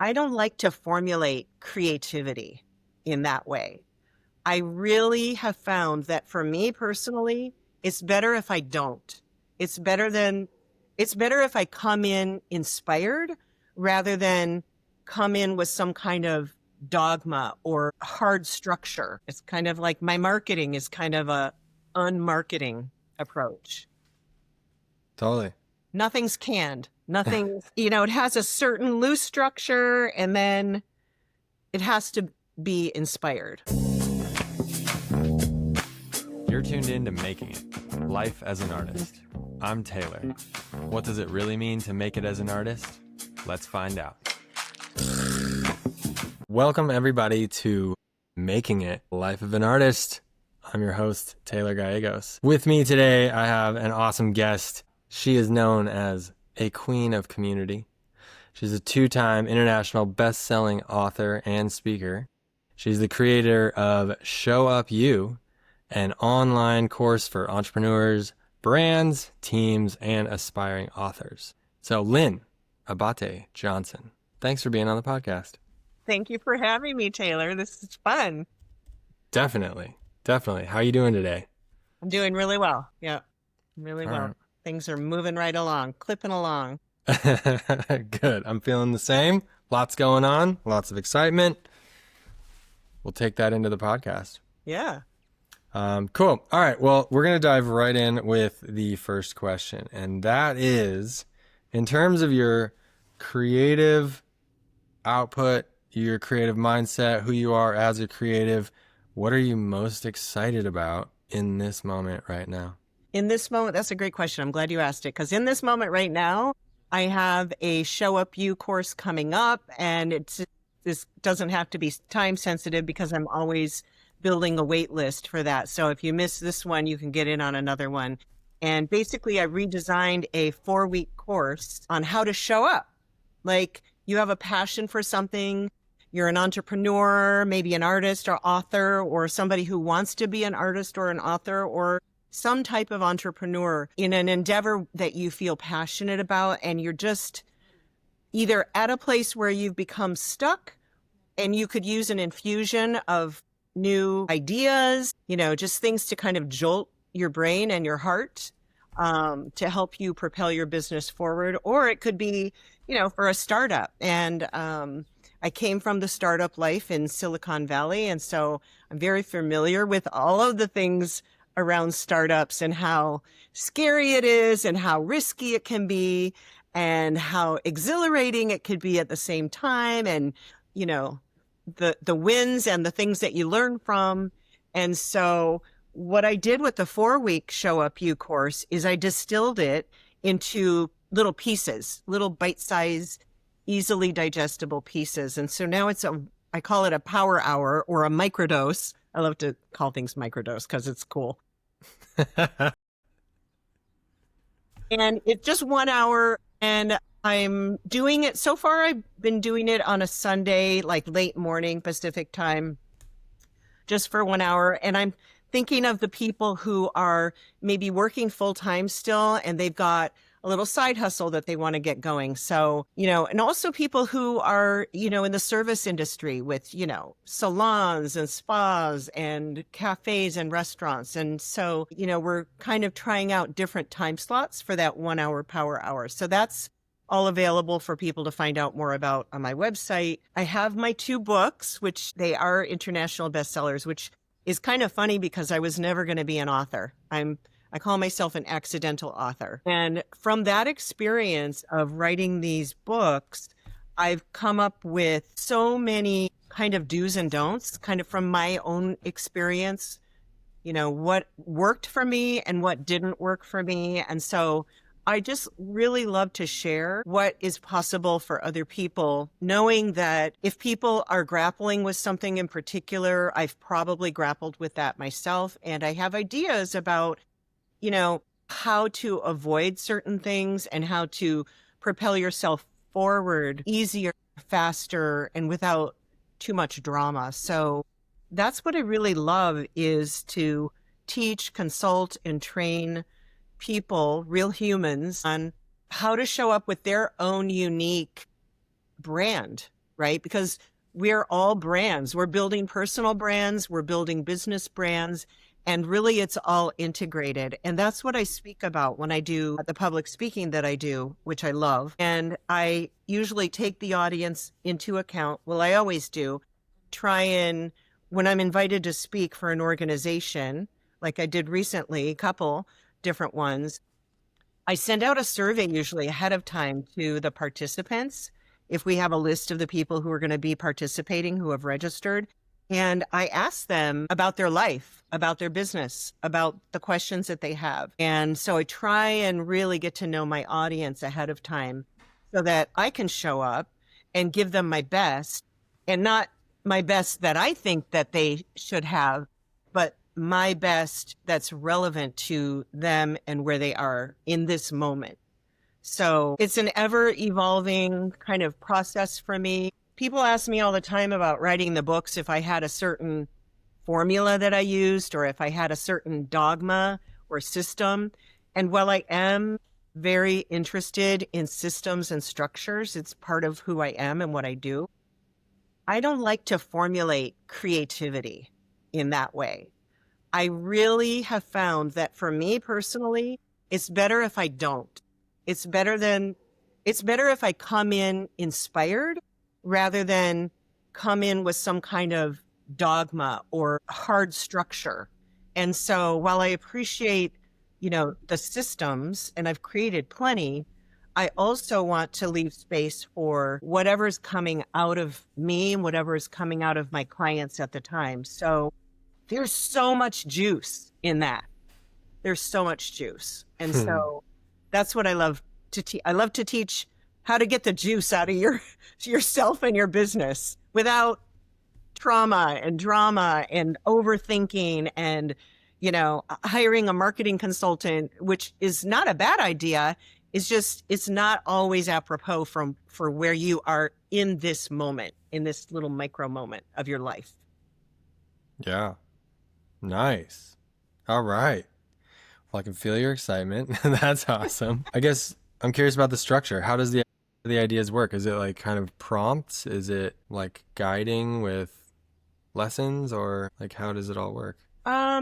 I don't like to formulate creativity in that way. I really have found that for me personally, it's better if I don't. It's better than, it's better if I come in inspired rather than come in with some kind of dogma or hard structure. It's kind of like my marketing is kind of a unmarketing approach. Totally. Nothing's canned. Nothing's, it has a certain loose structure and then it has to be inspired. You're tuned in to Making It, Life as an Artist. I'm Taylor. What does it really mean to make it as an artist? Let's find out. Welcome everybody to Making It, Life of an Artist. I'm your host, Taylor Gallegos. With me today, I have an awesome guest. She is known as a queen of community. She's a two-time international best-selling author and speaker. She's the creator of Show Up You, an online course for entrepreneurs, brands, teams, and aspiring authors. So Lynn Abate Johnson, thanks for being on the podcast. Thank you for having me, Taylor. This is fun. Definitely. How are you doing today? I'm doing really well. Yeah, really All well. right. Things are moving right along, clipping along. Good. I'm feeling the same. Lots going on, lots of excitement. We'll take that into the podcast. Yeah. Cool. All right. Well, we're going to dive right in with the first question. And that is, in terms of your creative output, your creative mindset, who you are as a creative, what are you most excited about in this moment right now? In this moment, that's a great question. I'm glad you asked it because in this moment right now, I have a Show Up You course coming up and this doesn't have to be time sensitive because I'm always building a wait list for that. So if you miss this one, you can get in on another one. And basically I redesigned a 4-week course on how to show up. Like you have a passion for something, you're an entrepreneur, maybe an artist or author, or somebody who wants to be an artist or an author, or some type of entrepreneur in an endeavor that you feel passionate about, and you're just either at a place where you've become stuck and you could use an infusion of new ideas, just things to kind of jolt your brain and your heart to help you propel your business forward. Or it could be, for a startup. And I came from the startup life in Silicon Valley. And so I'm very familiar with all of the things around startups and how scary it is and how risky it can be and how exhilarating it could be at the same time. And, the wins and the things that you learn from. And so what I did with the 4-week Show Up You course is I distilled it into little pieces, little bite-sized, easily digestible pieces. And so now I call it a power hour or a microdose. I love to call things microdose because it's cool. And it's just 1 hour and I'm doing it. So far, I've been doing it on a Sunday, like late morning Pacific time, just for 1 hour. And I'm thinking of the people who are maybe working full time still, and they've got a little side hustle that they want to get going. So, and also people who are, in the service industry with, salons and spas and cafes and restaurants. And so, we're kind of trying out different time slots for that 1 hour power hour. So that's all available for people to find out more about on my website. I have my 2 books, which they are international bestsellers, which is kind of funny because I was never going to be an author. I call myself an accidental author. And from that experience of writing these books, I've come up with so many kind of do's and don'ts, kind of from my own experience, what worked for me and what didn't work for me. And so I just really love to share what is possible for other people, knowing that if people are grappling with something in particular, I've probably grappled with that myself. And I have ideas about, how to avoid certain things and how to propel yourself forward easier, faster, and without too much drama. So that's what I really love, is to teach, consult, and train people, real humans, on how to show up with their own unique brand, right? Because we're all brands. We're building personal brands, we're building business brands, and really it's all integrated. And that's what I speak about when I do the public speaking that I do, which I love. And I usually take the audience into account. Well, I always do. Try and, when I'm invited to speak for an organization, like I did recently, a couple different ones, I send out a survey usually ahead of time to the participants. If we have a list of the people who are going to be participating, who have registered, and I ask them about their life, about their business, about the questions that they have. And so I try and really get to know my audience ahead of time so that I can show up and give them my best, and not my best that I think that they should have, but my best that's relevant to them and where they are in this moment. So it's an ever evolving kind of process for me. People ask me all the time about writing the books, if I had a certain formula that I used or if I had a certain dogma or system. And while I am very interested in systems and structures, it's part of who I am and what I do, I don't like to formulate creativity in that way. I really have found that for me personally, it's better if I don't. It's better if I come in inspired rather than come in with some kind of dogma or hard structure. And so while I appreciate, the systems, and I've created plenty, I also want to leave space for whatever's coming out of me and whatever is coming out of my clients at the time. So there's so much juice in that. There's so much juice. And so that's what I love to teach. I love to teach how to get the juice out of yourself and your business without trauma and drama and overthinking and, hiring a marketing consultant, which is not a bad idea. It's not always apropos for where you are in this moment, in this little micro moment of your life. Yeah. Nice. All right. Well, I can feel your excitement. That's awesome. I guess I'm curious about the structure. How does the ideas work? Is it like kind of prompts? Is it like guiding with lessons, or like how does it all work?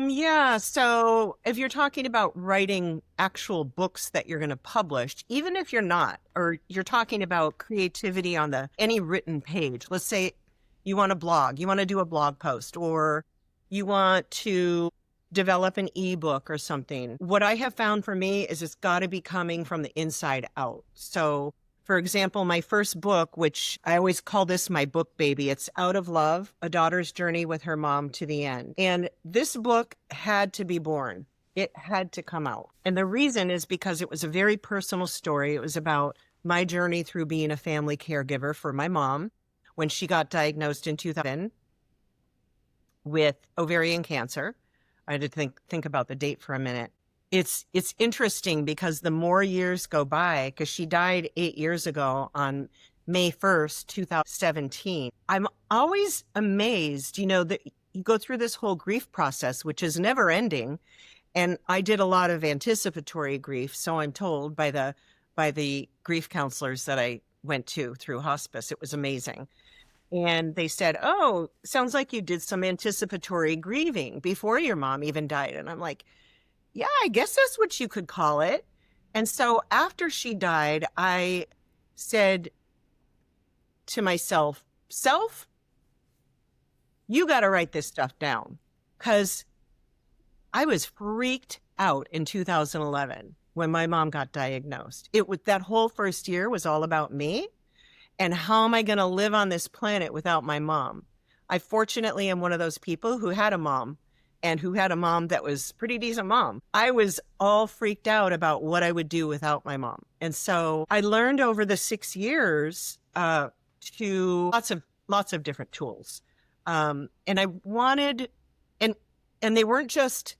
Yeah. So if you're talking about writing actual books that you're going to publish, even if you're not, or you're talking about creativity on any written page, let's say you want to blog, you want to do a blog post, or you want to develop an ebook or something. What I have found for me is it's got to be coming from the inside out. So for example, my first book, which I always call this my book baby, it's Out of Love, A Daughter's Journey with Her Mom to the End. And this book had to be born. It had to come out. And the reason is because it was a very personal story. It was about my journey through being a family caregiver for my mom when she got diagnosed in 2000 with ovarian cancer. I had to think about the date for a minute. It's interesting because the more years go by, because she died 8 years ago on May 1st, 2017. I'm always amazed, that you go through this whole grief process, which is never ending. And I did a lot of anticipatory grief, so I'm told by the grief counselors that I went to through hospice. It was amazing. And they said, "Oh, sounds like you did some anticipatory grieving before your mom even died." And I'm like, yeah, I guess that's what you could call it. And so after she died, I said to myself, you got to write this stuff down, because I was freaked out in 2011 when my mom got diagnosed. That whole first year was all about me. And how am I going to live on this planet without my mom? I fortunately am one of those people who had a mom, and who had a mom that was pretty decent mom. I was all freaked out about what I would do without my mom. And so I learned over the 6 years to lots of different tools. And I wanted, and they weren't just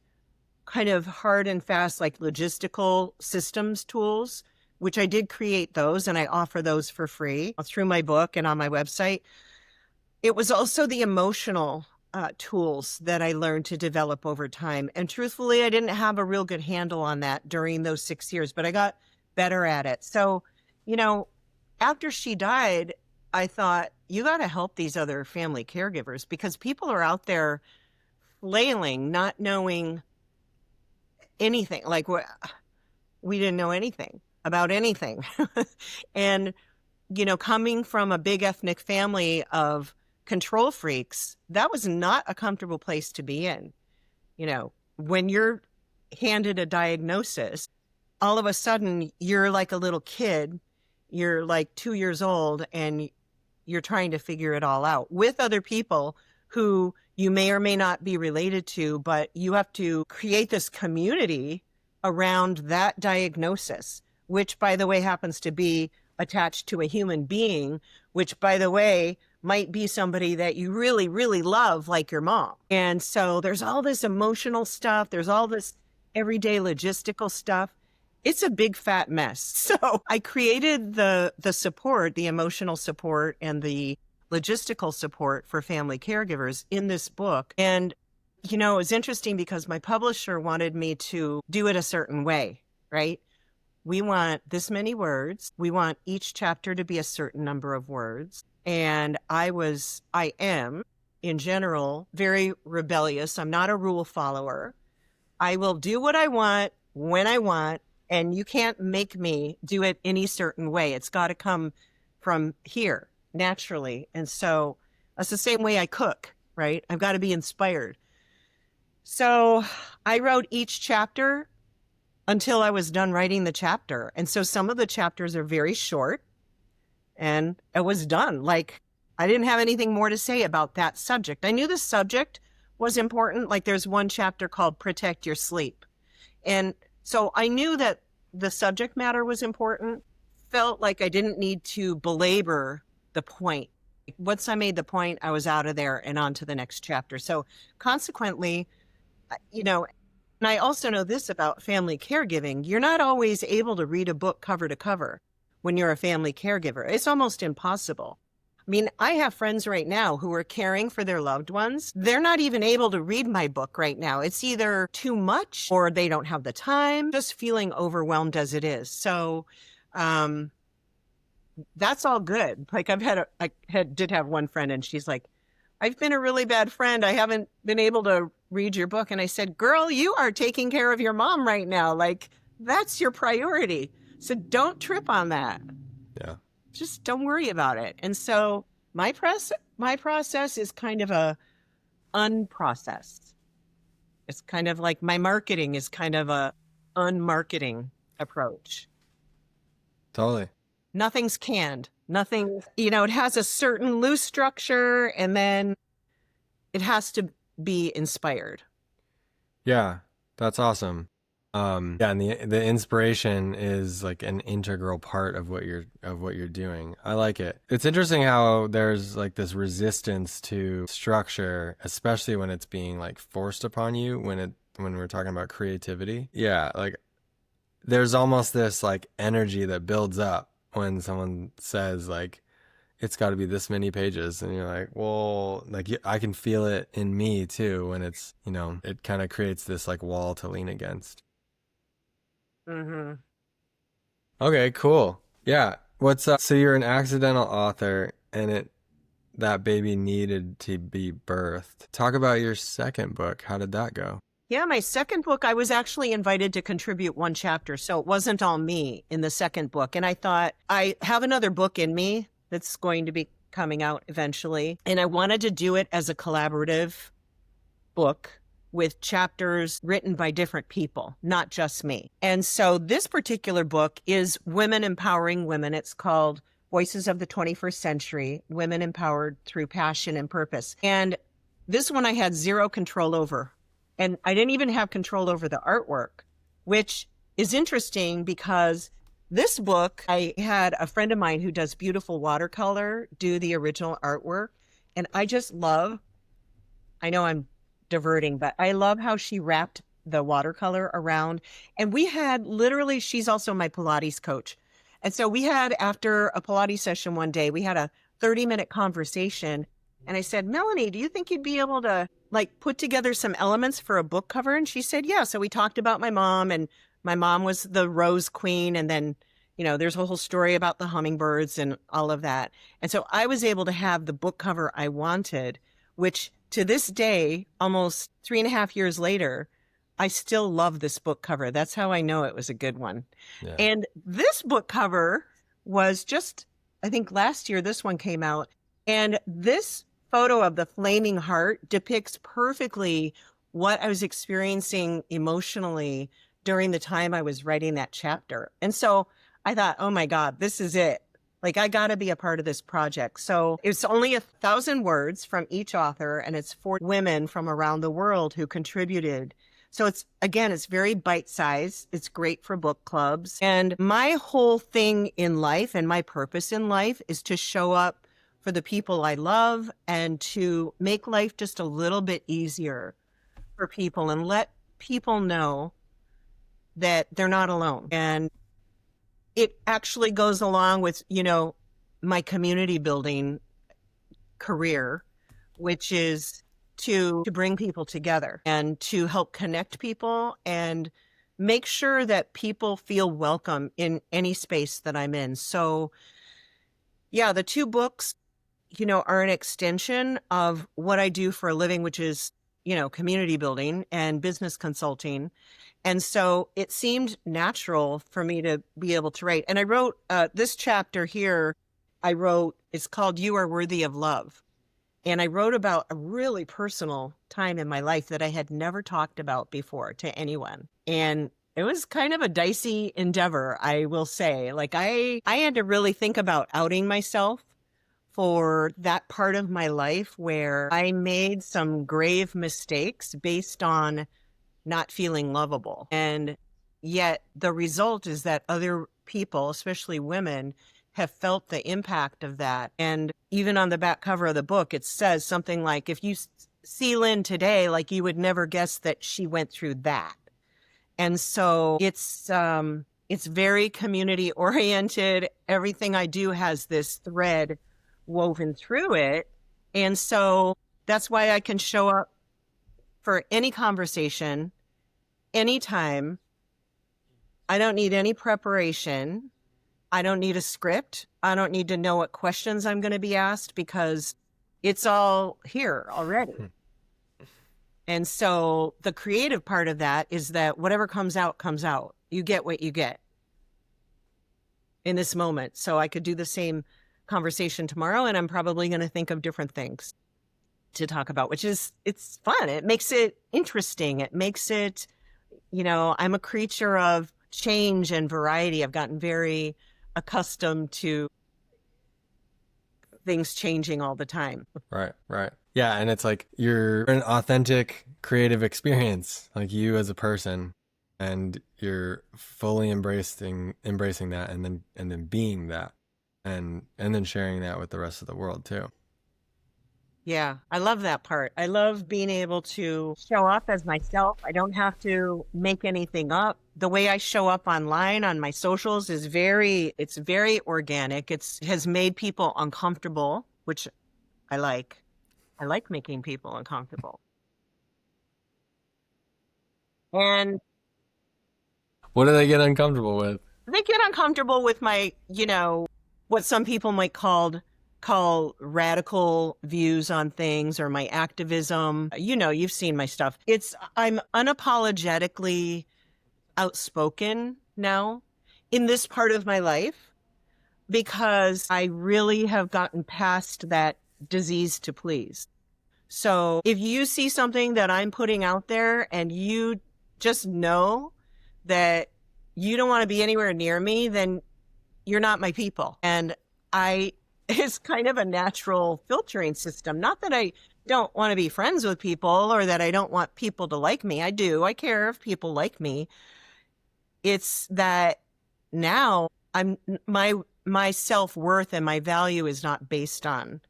kind of hard and fast, like logistical systems tools, which I did create those, and I offer those for free through my book and on my website. It was also the emotional tools that I learned to develop over time. And truthfully, I didn't have a real good handle on that during those 6 years, but I got better at it. So, after she died, I thought, you got to help these other family caregivers because people are out there flailing, not knowing anything. Like we didn't know anything about anything. And, coming from a big ethnic family of control freaks, that was not a comfortable place to be in. When you're handed a diagnosis, all of a sudden you're like a little kid. You're like 2 years old and you're trying to figure it all out with other people who you may or may not be related to, but you have to create this community around that diagnosis, which, by the way, happens to be attached to a human being, which, by the way, might be somebody that you really, really love, like your mom. And so there's all this emotional stuff. There's all this everyday logistical stuff. It's a big fat mess. So I created the support, the emotional support and the logistical support for family caregivers in this book. And, it was interesting because my publisher wanted me to do it a certain way, right? We want this many words. We want each chapter to be a certain number of words. And I am, in general, very rebellious. I'm not a rule follower. I will do what I want when I want, and you can't make me do it any certain way. It's got to come from here naturally. And so that's the same way I cook, right? I've got to be inspired. So I wrote each chapter until I was done writing the chapter. And so some of the chapters are very short, and it was done. Like, I didn't have anything more to say about that subject. I knew the subject was important. Like, there's one chapter called Protect Your Sleep. And so I knew that the subject matter was important, felt like I didn't need to belabor the point. Once I made the point, I was out of there and on to the next chapter. So consequently, and I also know this about family caregiving. You're not always able to read a book cover to cover when you're a family caregiver. It's almost impossible. I mean, I have friends right now who are caring for their loved ones. They're not even able to read my book right now. It's either too much or they don't have the time, just feeling overwhelmed as it is. So that's all good. Like I did have one friend and she's like, I've been a really bad friend. I haven't been able to read your book. And I said, girl, you are taking care of your mom right now. Like, that's your priority. So don't trip on that. Yeah. Just don't worry about it. And so my process is kind of a unprocessed. It's kind of like my marketing is kind of a unmarketing approach. Totally. Nothing's canned. Nothing, it has a certain loose structure and then it has to be inspired. Yeah, that's awesome. And the inspiration is like an integral part of what you're doing. I like it. It's interesting how there's like this resistance to structure, especially when it's being like forced upon you when we're talking about creativity. Yeah, like there's almost this like energy that builds up when someone says like it's got to be this many pages, and you're like, well, like I can feel it in me too when it's, it kind of creates this like wall to lean against. Mm-hmm. Okay, cool. Yeah. What's up? So you're an accidental author and that baby needed to be birthed. Talk about your second book. How did that go? Yeah, my second book, I was actually invited to contribute one chapter. So it wasn't all me in the second book. And I thought, I have another book in me that's going to be coming out eventually. And I wanted to do it as a collaborative book with chapters written by different people, not just me. And so this particular book is Women Empowering Women. It's called Voices of the 21st Century, Women Empowered Through Passion and Purpose. And this one I had zero control over. And I didn't even have control over the artwork, which is interesting because this book, I had a friend of mine who does beautiful watercolor do the original artwork. And I just love, I know I'm diverting, but I love how she wrapped the watercolor around. And we had literally, she's also my Pilates coach. And so we had, after a Pilates session one day, we had a 30-minute conversation. And I said, Melanie, do you think you'd be able to like put together some elements for a book cover? And she said, yeah. So we talked about my mom, and my mom was the Rose Queen. And then, there's a whole story about the hummingbirds and all of that. And so I was able to have the book cover I wanted, which to this day, almost 3.5 years later, I still love this book cover. That's how I know it was a good one. Yeah. And this book cover was just, I think last year, this one came out. And this photo of the flaming heart depicts perfectly what I was experiencing emotionally during the time I was writing that chapter. And so I thought, oh my God, this is it. Like, I got to be a part of this project. So it's only 1,000 words from each author, and it's 4 women from around the world who contributed. So it's very bite-sized. It's great for book clubs. And my whole thing in life and my purpose in life is to show up for the people I love and to make life just a little bit easier for people and let people know that they're not alone. And it actually goes along with, my community building career, which is to bring people together and to help connect people and make sure that people feel welcome in any space that I'm in. So yeah, the 2 books, are an extension of what I do for a living, which is, community building and business consulting. And so it seemed natural for me to be able to write. And I wrote this chapter here, it's called You Are Worthy of Love. And I wrote about a really personal time in my life that I had never talked about before to anyone. And it was kind of a dicey endeavor, I will say. Like I had to really think about outing myself for that part of my life where I made some grave mistakes based on not feeling lovable. And yet the result is that other people, especially women, have felt the impact of that. And even on the back cover of the book, it says something like, if you see Lynn today, like you would never guess that she went through that. And so it's very community oriented. Everything I do has this thread woven through it. And so that's why I can show up for any conversation, anytime. I don't need any preparation. I don't need a script. I don't need to know what questions I'm going to be asked because it's all here already. And so the creative part of that is that whatever comes out, comes out. You get what you get in this moment. So I could do the same conversation tomorrow and I'm probably going to think of different things to talk about, it's fun. It makes it interesting. It makes it, I'm a creature of change and variety. I've gotten very accustomed to things changing all the time. Right. Yeah. And it's like you're an authentic creative experience, like you as a person, and you're fully embracing that and then being that and then sharing that with the rest of the world too. Yeah, I love that part. I love being able to show up as myself. I don't have to make anything up. The way I show up online on my socials is very organic. It has made people uncomfortable, which I like. I like making people uncomfortable. And what do they get uncomfortable with? They get uncomfortable with my, what some people might call radical views on things or my activism. You've seen my stuff. I'm unapologetically outspoken now in this part of my life because I really have gotten past that disease to please. So if you see something that I'm putting out there and you just know that you don't want to be anywhere near me, then you're not my people. And it's kind of a natural filtering system. Not that I don't want to be friends with people or that I don't want people to like me. I do. I care if people like me. It's that now my self-worth and my value is not based on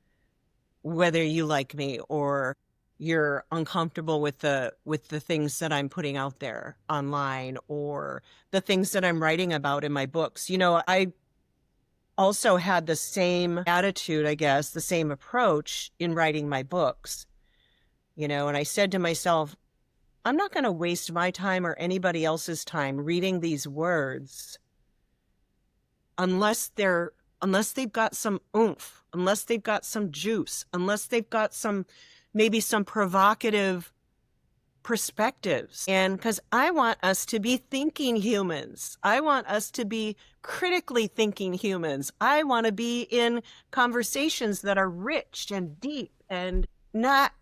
whether you like me or you're uncomfortable with the things that I'm putting out there online or the things that I'm writing about in my books. I also had the same attitude, I guess, the same approach in writing my books, and I said to myself, I'm not going to waste my time or anybody else's time reading these words unless they've got some oomph, unless they've got some juice, unless they've got maybe some provocative perspectives. And because I want us to be thinking humans, I want us to be critically thinking humans. I want to be in conversations that are rich and deep and not,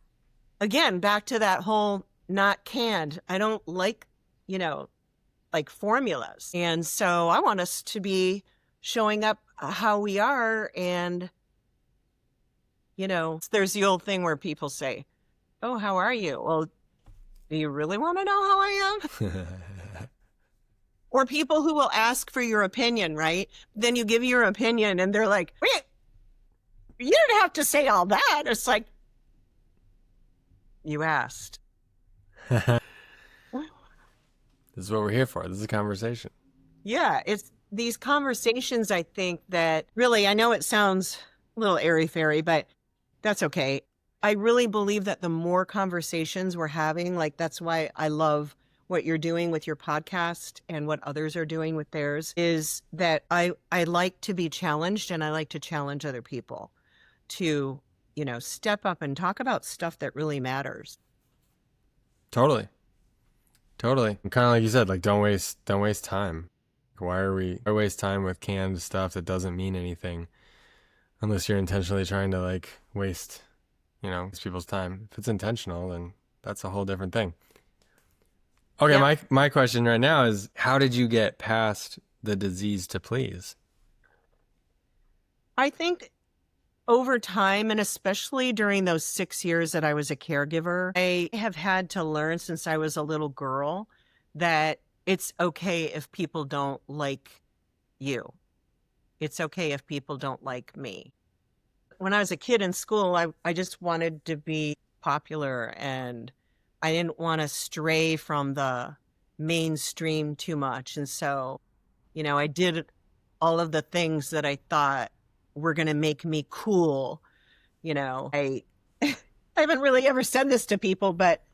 again, back to that whole not canned. I don't like, like formulas. And so I want us to be showing up how we are. And, there's the old thing where people say, oh, how are you? Well, do you really want to know how I am? Or people who will ask for your opinion, right? Then you give your opinion and they're like, wait, you didn't have to say all that. It's like, you asked. This is what we're here for. This is a conversation. Yeah, it's these conversations, I think, that really, I know it sounds a little airy-fairy, but that's okay. I really believe that the more conversations we're having, like that's why I love what you're doing with your podcast and what others are doing with theirs, is that I like to be challenged, and I like to challenge other people to, step up and talk about stuff that really matters. Totally. And kind of like you said, like don't waste time. Why waste time with canned stuff that doesn't mean anything unless you're intentionally trying to like waste people's time. If it's intentional, then that's a whole different thing. Okay, yeah. My question right now is, how did you get past the disease to please? I think over time, and especially during those 6 years that I was a caregiver, I have had to learn since I was a little girl that it's okay if people don't like you. It's okay if people don't like me. When I was a kid in school, I just wanted to be popular, and I didn't want to stray from the mainstream too much. And so, I did all of the things that I thought were going to make me cool. I haven't really ever said this to people, but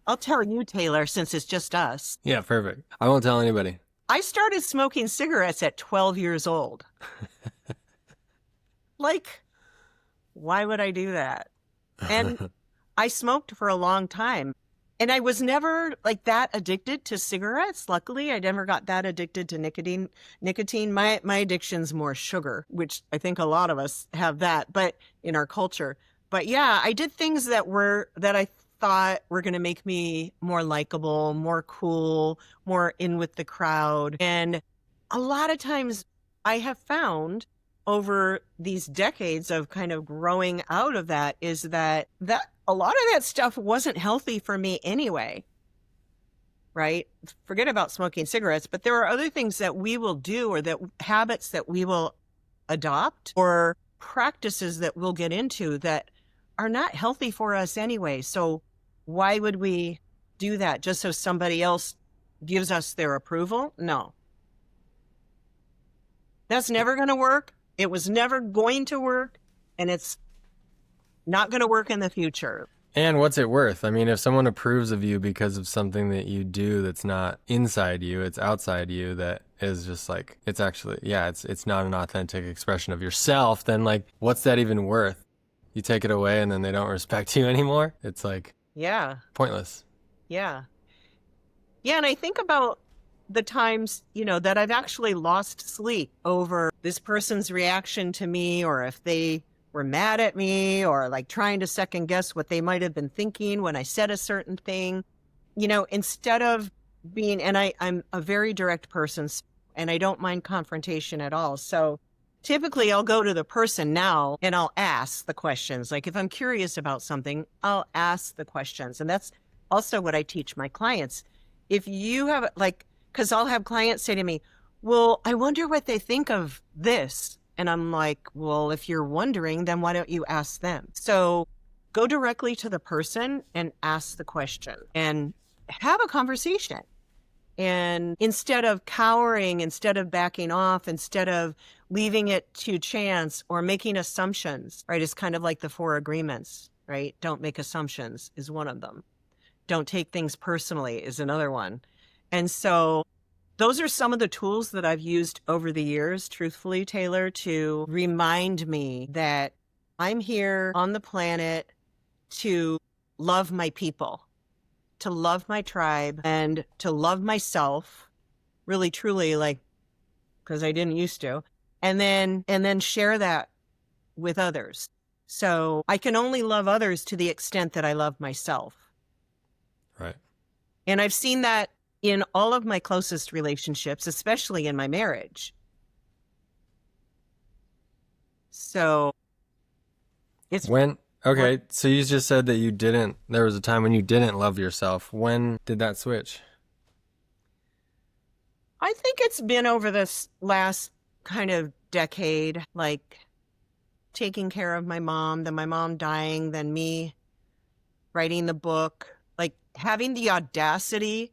I'll tell you, Taylor, since it's just us. Yeah, perfect. I won't tell anybody. I started smoking cigarettes at 12 years old. Like, why would I do that? And I smoked for a long time. And I was never like that addicted to cigarettes. Luckily, I never got that addicted to nicotine. My addiction's more sugar, which I think a lot of us have that, but in our culture. But yeah, I did things that I thought were going to make me more likable, more cool, more in with the crowd. And a lot of times I have found over these decades of kind of growing out of that is that a lot of that stuff wasn't healthy for me anyway, right? Forget about smoking cigarettes, but there are other things that we will do, or that habits that we will adopt, or practices that we'll get into that are not healthy for us anyway. So why would we do that just so somebody else gives us their approval? No. That's never going to work. It was never going to work, and it's not going to work in the future. And what's it worth? I mean, if someone approves of you because of something that you do that's not inside you, it's outside you, that is just like, it's actually, yeah, it's not an authentic expression of yourself, then like, what's that even worth? You take it away and then they don't respect you anymore? It's like, yeah, pointless. Yeah. Yeah, and I think about the times, that I've actually lost sleep over this person's reaction to me, or if they were mad at me, or like trying to second guess what they might have been thinking when I said a certain thing, instead of being, and I'm a very direct person, and I don't mind confrontation at all. So typically I'll go to the person now and I'll ask the questions. Like if I'm curious about something, I'll ask the questions. And that's also what I teach my clients. If you have because I'll have clients say to me, well, I wonder what they think of this. And I'm like, well, if you're wondering, then why don't you ask them? So go directly to the person and ask the question and have a conversation. And instead of cowering, instead of backing off, instead of leaving it to chance or making assumptions, right? It's kind of like the 4 agreements, right? Don't make assumptions is one of them. Don't take things personally is another one. And so those are some of the tools that I've used over the years, truthfully, Taylor, to remind me that I'm here on the planet to love my people, to love my tribe, and to love myself, really, truly, like, because I didn't used to, and then share that with others. So I can only love others to the extent that I love myself. Right. And I've seen that in all of my closest relationships, especially in my marriage. So it's okay, so you just said that there was a time when you didn't love yourself. When did that switch? I think it's been over this last kind of decade, like taking care of my mom, then my mom dying, then me writing the book, like having the audacity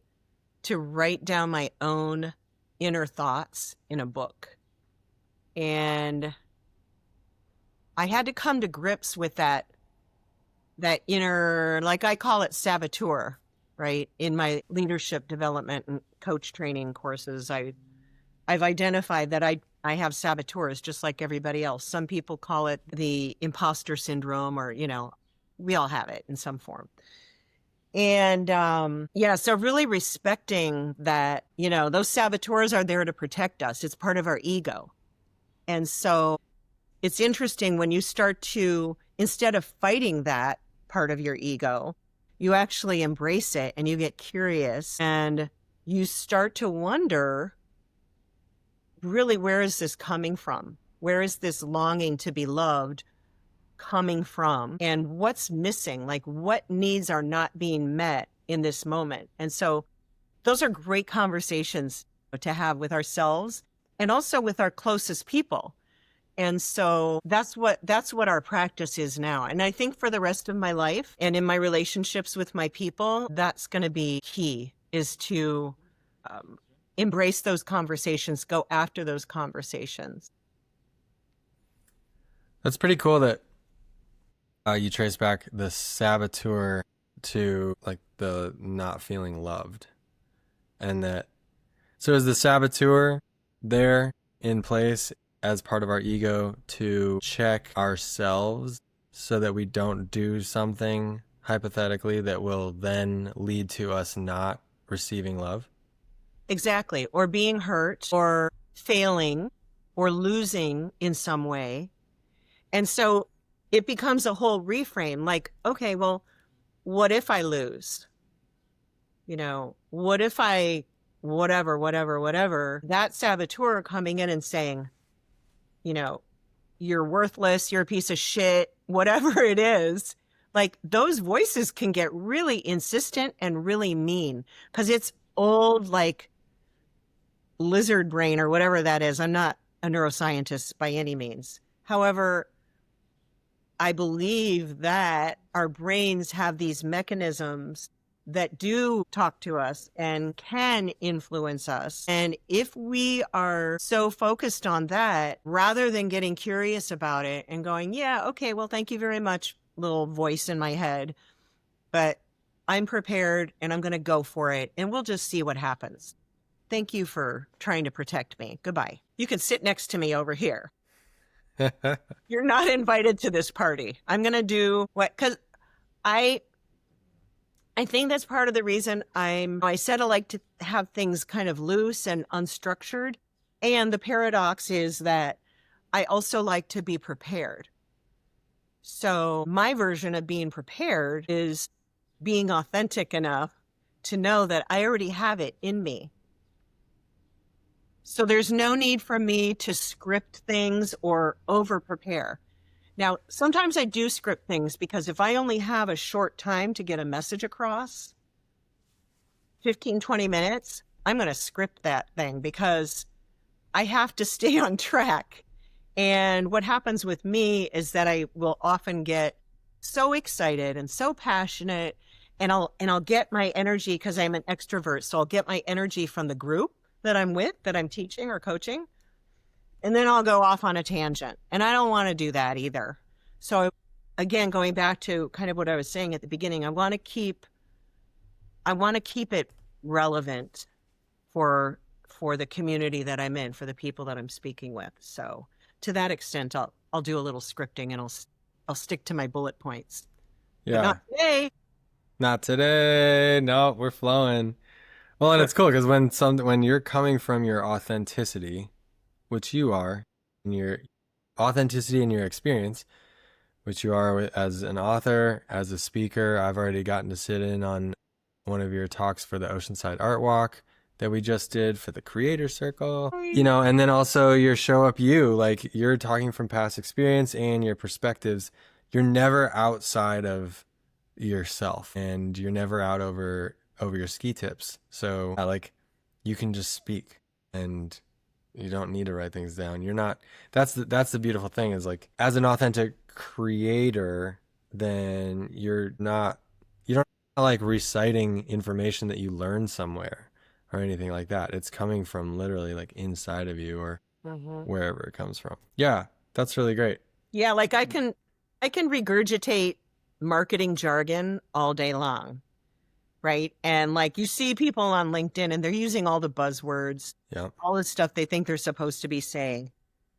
to write down my own inner thoughts in a book. And I had to come to grips with that inner, like I call it saboteur, right? In my leadership development and coach training courses, I've identified that I have saboteurs just like everybody else. Some people call it the imposter syndrome, or, we all have it in some form. And so really respecting that, those saboteurs are there to protect us. It's part of our ego. And so it's interesting when you start to, instead of fighting that part of your ego, you actually embrace it and you get curious and you start to wonder, really, where is this coming from? Where is this longing to be loved coming from? And what's missing? Like, what needs are not being met in this moment? And so those are great conversations to have with ourselves and also with our closest people. And so that's what our practice is now. And I think for the rest of my life and in my relationships with my people, that's going to be key, is to embrace those conversations, go after those conversations. That's pretty cool that you trace back the saboteur to like the not feeling loved. And so is the saboteur there in place as part of our ego to check ourselves so that we don't do something hypothetically that will then lead to us not receiving love? Exactly. Or being hurt or failing or losing in some way. And so it becomes a whole reframe, like, okay, well, what if I lose? What if I, whatever, that saboteur coming in and saying, you're worthless, you're a piece of shit, whatever it is, like those voices can get really insistent and really mean because it's old, like lizard brain or whatever that is. I'm not a neuroscientist by any means. However, I believe that our brains have these mechanisms that do talk to us and can influence us. And if we are so focused on that, rather than getting curious about it and going, yeah, okay, well, thank you very much, little voice in my head, but I'm prepared and I'm going to go for it and we'll just see what happens. Thank you for trying to protect me. Goodbye. You can sit next to me over here. You're not invited to this party. I'm going to do what, because I think that's part of the reason I said I like to have things kind of loose and unstructured. And the paradox is that I also like to be prepared. So my version of being prepared is being authentic enough to know that I already have it in me. So there's no need for me to script things or over prepare. Now, sometimes I do script things because if I only have a short time to get a message across, 15, 20 minutes, I'm going to script that thing because I have to stay on track. And what happens with me is that I will often get so excited and so passionate, and I'll get my energy because I'm an extrovert. So I'll get my energy from the group that I'm with, that I'm teaching or coaching. And then I'll go off on a tangent. And I don't want to do that either. So again, going back to kind of what I was saying at the beginning, I want to keep it relevant for for the community that I'm in, for the people that I'm speaking with. So to that extent, I'll do a little scripting and I'll stick to my bullet points. But Yeah. not today. Not today. No, we're flowing. Well, and it's cool because when you're coming from your authenticity, which you are, and your authenticity and your experience, which you are as an author, as a speaker. I've already gotten to sit in on one of your talks for the Oceanside Art Walk that we just did for the Creator Circle, and then also your show up like you're talking from past experience and your perspectives. You're never outside of yourself and you're never out over your ski tips. So like you can just speak and you don't need to write things down. You're not, that's the beautiful thing is like as an authentic creator, then you don't like reciting information that you learned somewhere or anything like that. It's coming from literally like inside of you or wherever it comes from. Yeah, that's really great. Yeah, like I can regurgitate marketing jargon all day long, right? And like you see people on LinkedIn and they're using all the buzzwords, all the stuff they think they're supposed to be saying.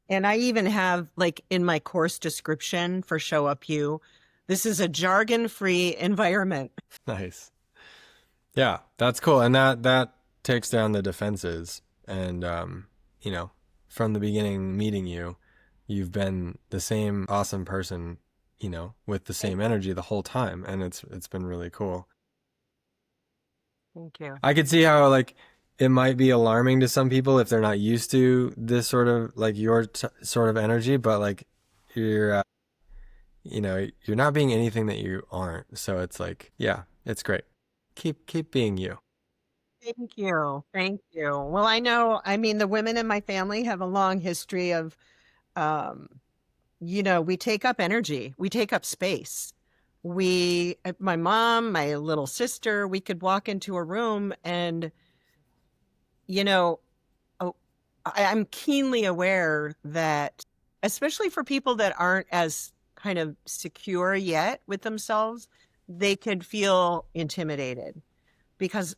And I even have like in my course description for Show Up You, this is a jargon-free environment. Nice. Yeah, that's cool. And that takes down the defenses. And, from the beginning meeting you, you've been the same awesome person, with the same energy the whole time. And it's been really cool. Thank you. I could see how like it might be alarming to some people if they're not used to this sort of like your sort of energy, but like you're, you're not being anything that you aren't. So it's like, yeah, it's great. Keep being you. Thank you. Thank you. Well, I mean, the women in my family have a long history of, we take up energy, we take up space. My mom, my little sister, we could walk into a room and, I'm keenly aware that, especially for people that aren't as kind of secure yet with themselves, they could feel intimidated because,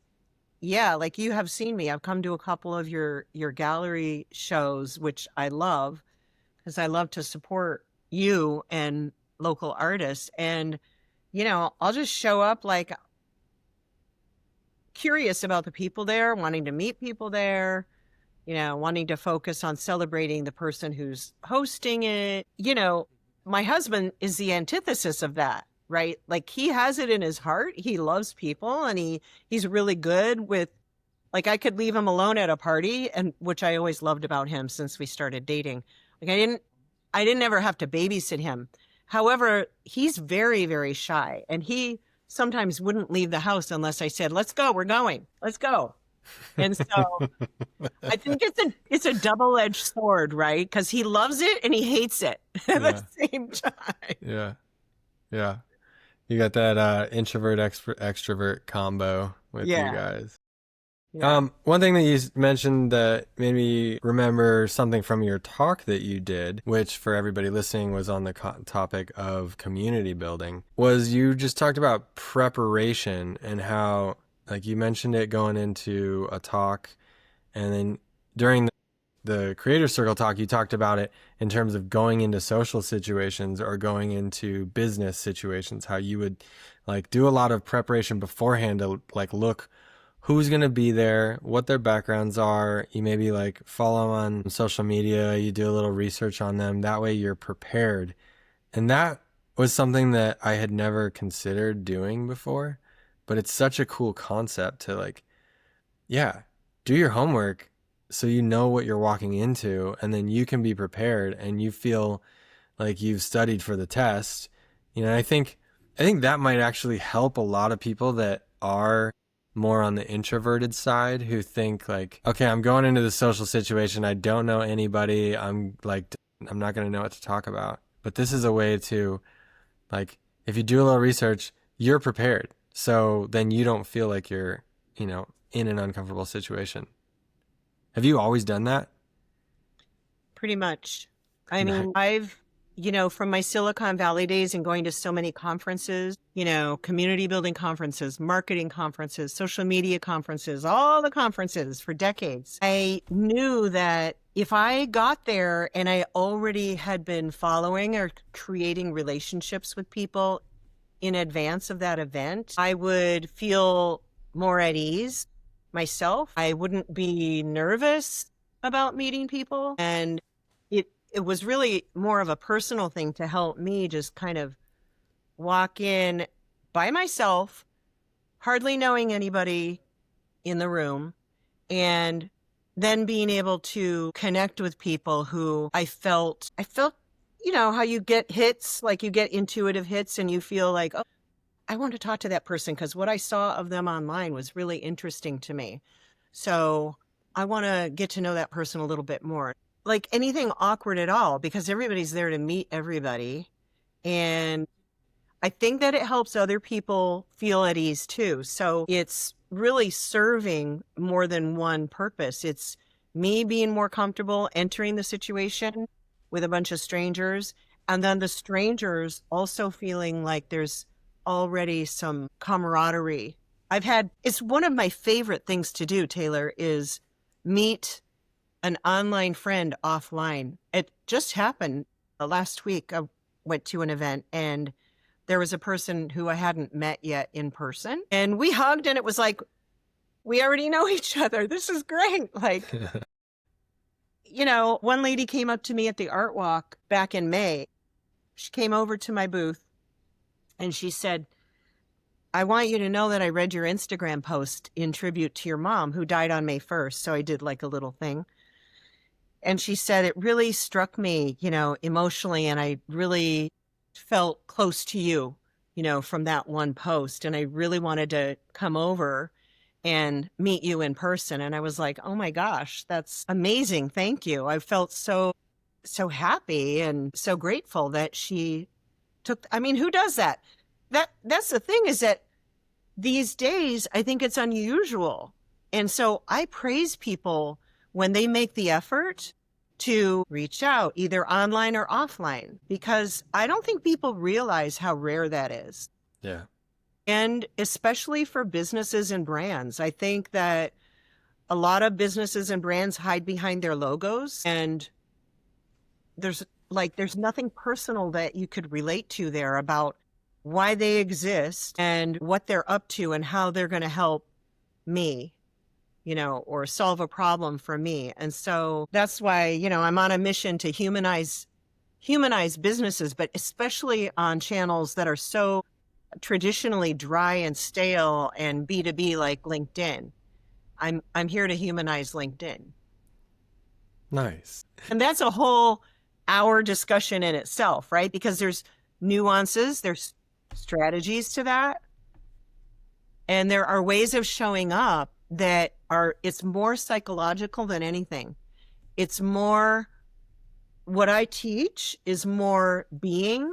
yeah, like you have seen me. I've come to a couple of your gallery shows, which I love because I love to support you and local artists. And, I'll just show up like curious about the people there, wanting to meet people there, wanting to focus on celebrating the person who's hosting it. My husband is the antithesis of that, right? Like he has it in his heart. He loves people and he's really good with, like I could leave him alone at a party, and which I always loved about him since we started dating. Like I didn't ever have to babysit him. However, he's very, very shy and he sometimes wouldn't leave the house unless I said, let's go, we're going, let's go. And so I think it's a double-edged sword, right? Because he loves it and he hates it at the same time. Yeah. Yeah. You got that introvert extrovert combo with you guys. Yeah. One thing that you mentioned that made me remember something from your talk that you did, which for everybody listening was on the topic of community building, was you just talked about preparation and how, like you mentioned it going into a talk, and then during the Creator Circle talk, you talked about it in terms of going into social situations or going into business situations, how you would like do a lot of preparation beforehand to like look who's going to be there, what their backgrounds are. You maybe like follow them on social media, you do a little research on them. That way you're prepared. And that was something that I had never considered doing before, but it's such a cool concept to like, do your homework so you know what you're walking into, and then you can be prepared and you feel like you've studied for the test. I think that might actually help a lot of people that are more on the introverted side who think like, okay, I'm going into the social situation. I don't know anybody. I'm not going to know what to talk about. But this is a way to like, if you do a little research, you're prepared. So then you don't feel like you're, in an uncomfortable situation. Have you always done that? Pretty much. I mean, I've from my Silicon Valley days and going to so many conferences, community building conferences, marketing conferences, social media conferences, all the conferences for decades, I knew that if I got there and I already had been following or creating relationships with people in advance of that event, I would feel more at ease myself. I wouldn't be nervous about meeting people. And it was really more of a personal thing to help me just kind of walk in by myself, hardly knowing anybody in the room, and then being able to connect with people who I felt, how you get hits, like you get intuitive hits and you feel like, oh, I want to talk to that person because what I saw of them online was really interesting to me. So I want to get to know that person a little bit more. Like anything awkward at all, because everybody's there to meet everybody. And I think that it helps other people feel at ease too. So it's really serving more than one purpose. It's me being more comfortable entering the situation with a bunch of strangers, and then the strangers also feeling like there's already some camaraderie. It's one of my favorite things to do, Taylor, is meet an online friend offline. It just happened last week. I went to an event and there was a person who I hadn't met yet in person, and we hugged and it was like, we already know each other. This is great. Like, one lady came up to me at the art walk back in May. She came over to my booth and she said, I want you to know that I read your Instagram post in tribute to your mom who died on May 1st. So I did like a little thing. And she said, it really struck me, emotionally. And I really felt close to you, from that one post. And I really wanted to come over and meet you in person. And I was like, oh my gosh, that's amazing. Thank you. I felt so happy and so grateful that she who does that? That's the thing, is that these days, I think it's unusual. And so I praise people when they make the effort to reach out, either online or offline, because I don't think people realize how rare that is. Yeah. And especially for businesses and brands, I think that a lot of businesses and brands hide behind their logos, and there's nothing personal that you could relate to there about why they exist and what they're up to and how they're going to help me, or solve a problem for me. And so that's why, I'm on a mission to humanize businesses, but especially on channels that are so traditionally dry and stale and B2B like LinkedIn. I'm here to humanize LinkedIn. Nice. And that's a whole hour discussion in itself, right? Because there's nuances, there's strategies to that. And there are ways of showing up it's more psychological than anything. It's more, what I teach is more being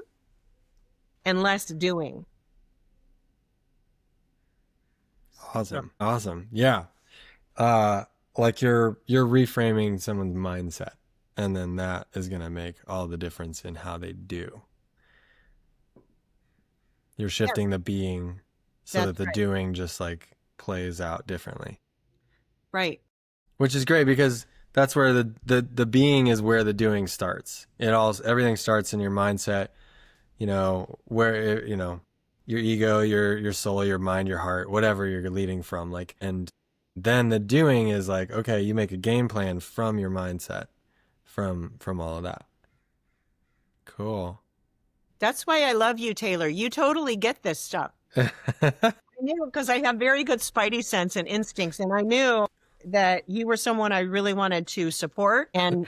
and less doing. Awesome. Yeah. Like you're reframing someone's mindset, and then that is going to make all the difference in how they do. You're shifting the being so that the doing just like plays out differently. Right. Which is great, because that's where the being is where the doing starts. Everything starts in your mindset, where, your ego, your soul, your mind, your heart, whatever you're leading from, like, and then the doing is like, okay, you make a game plan from your mindset, from all of that. Cool. That's why I love you, Taylor. You totally get this stuff. I knew, because I have very good spidey sense and instincts, and I knew that you were someone I really wanted to support and,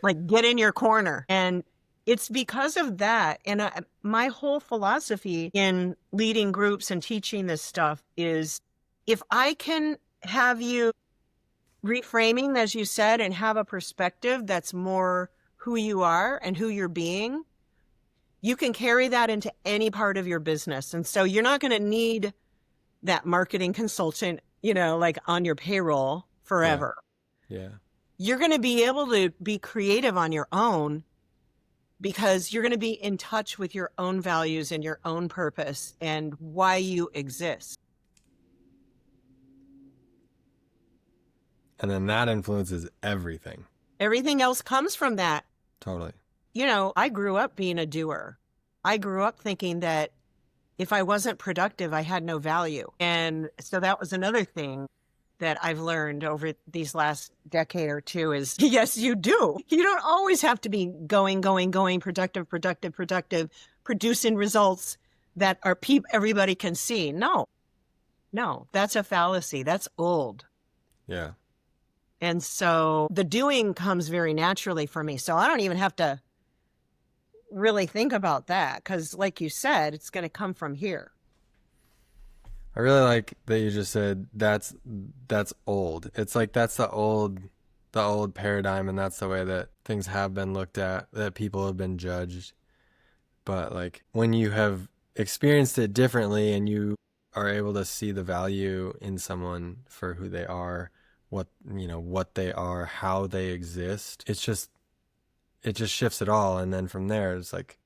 like get in your corner. And it's because of that. And my whole philosophy in leading groups and teaching this stuff is, if I can have you reframing, as you said, and have a perspective that's more who you are and who you're being, you can carry that into any part of your business. And so you're not going to need that marketing consultant, like on your payroll forever. Yeah. You're going to be able to be creative on your own because you're going to be in touch with your own values and your own purpose and why you exist. And then that influences everything. Everything else comes from that. Totally. You know, I grew up being a doer. I grew up thinking that if I wasn't productive, I had no value. And so that was another thing that I've learned over these last decade or two is, yes, you do. You don't always have to be going, productive, producing results that are everybody can see. No, that's a fallacy. That's old. Yeah. And so the doing comes very naturally for me. So I don't even have to really think about that because, like you said, it's going to come from here. I really like that you just said that's old. It's like that's the old paradigm, and that's the way that things have been looked at, that people have been judged. But like when you have experienced it differently and you are able to see the value in someone for who they are, what they are, how they exist, it just shifts it all. And then from there, it's like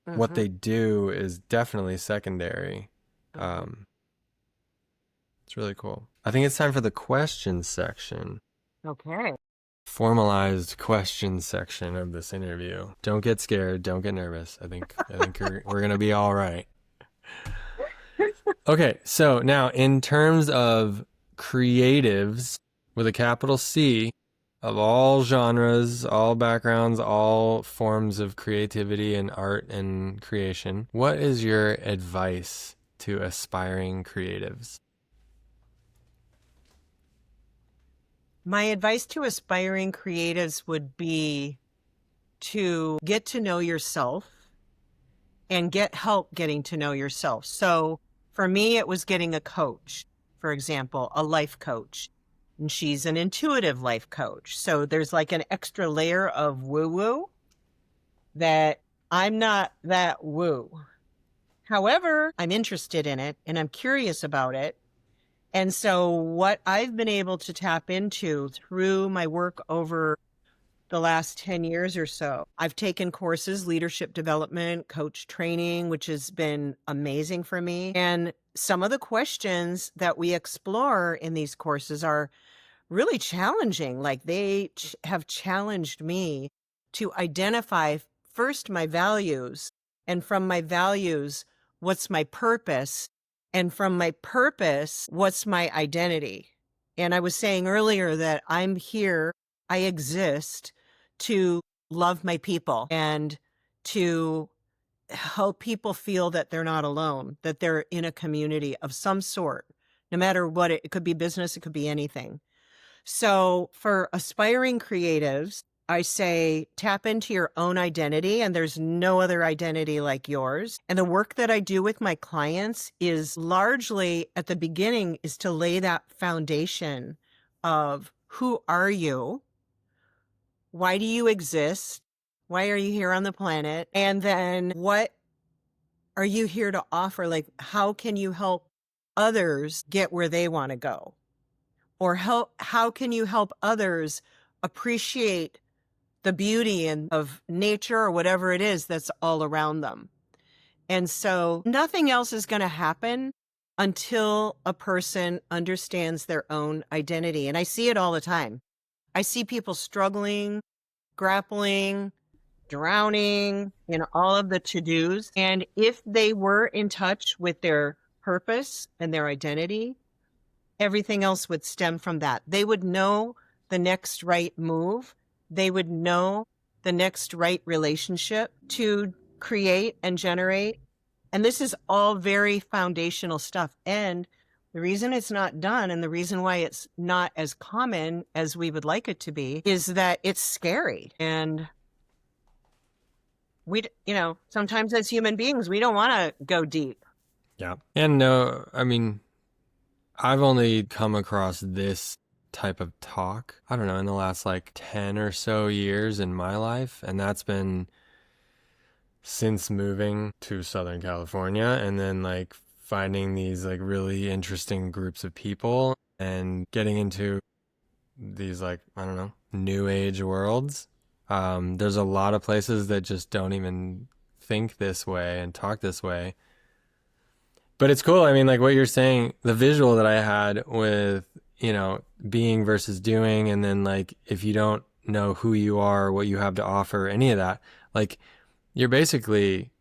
what they do is definitely secondary. It's really cool. I think it's time for the question section. Okay. Formalized question section of this interview. Don't get scared. Don't get nervous. I think we're gonna be all right. Okay, so now in terms of creatives with a capital C, of all genres, all backgrounds, all forms of creativity and art and creation, what is your advice to aspiring creatives? My advice to aspiring creatives would be to get to know yourself and get help getting to know yourself. So for me, it was getting a coach, for example, a life coach. And she's an intuitive life coach. So there's like an extra layer of woo-woo that I'm not that woo. However, I'm interested in it and I'm curious about it. And so what I've been able to tap into through my work over the last 10 years or so, I've taken courses, leadership development, coach training, which has been amazing for me. And some of the questions that we explore in these courses are really challenging. Like they have challenged me to identify first my values, and from my values, what's my purpose, and from my purpose, what's my identity. And I was saying earlier that I'm here, I exist to love my people and to help people feel that they're not alone, that they're in a community of some sort, no matter what. It could be business, it could be anything. So for aspiring creatives, I say tap into your own identity, and there's no other identity like yours. And the work that I do with my clients is largely at the beginning is to lay that foundation of who are you? Why do you exist? Why are you here on the planet? And then what are you here to offer? Like, how can you help others get where they want to go? Or how can you help others appreciate the beauty of nature or whatever it is that's all around them? And so nothing else is going to happen until a person understands their own identity. And I see it all the time. I see people struggling, grappling, drowning in all of the to-dos. And if they were in touch with their purpose and their identity, everything else would stem from that. They would know the next right move. They would know the next right relationship to create and generate. And this is all very foundational stuff. And the reason it's not done and the reason why it's not as common as we would like it to be is that it's scary. And sometimes as human beings, we don't want to go deep. Yeah. And no, I mean, I've only come across this type of talk, I don't know, in the last like 10 or so years in my life. And that's been since moving to Southern California and then like finding these like really interesting groups of people and getting into these like, I don't know, new age worlds There's a lot of places that just don't even think this way and talk this way. But it's cool. I mean, like what you're saying, the visual that I had with, being versus doing, and then like if you don't know who you are, what you have to offer, any of that, like you're basically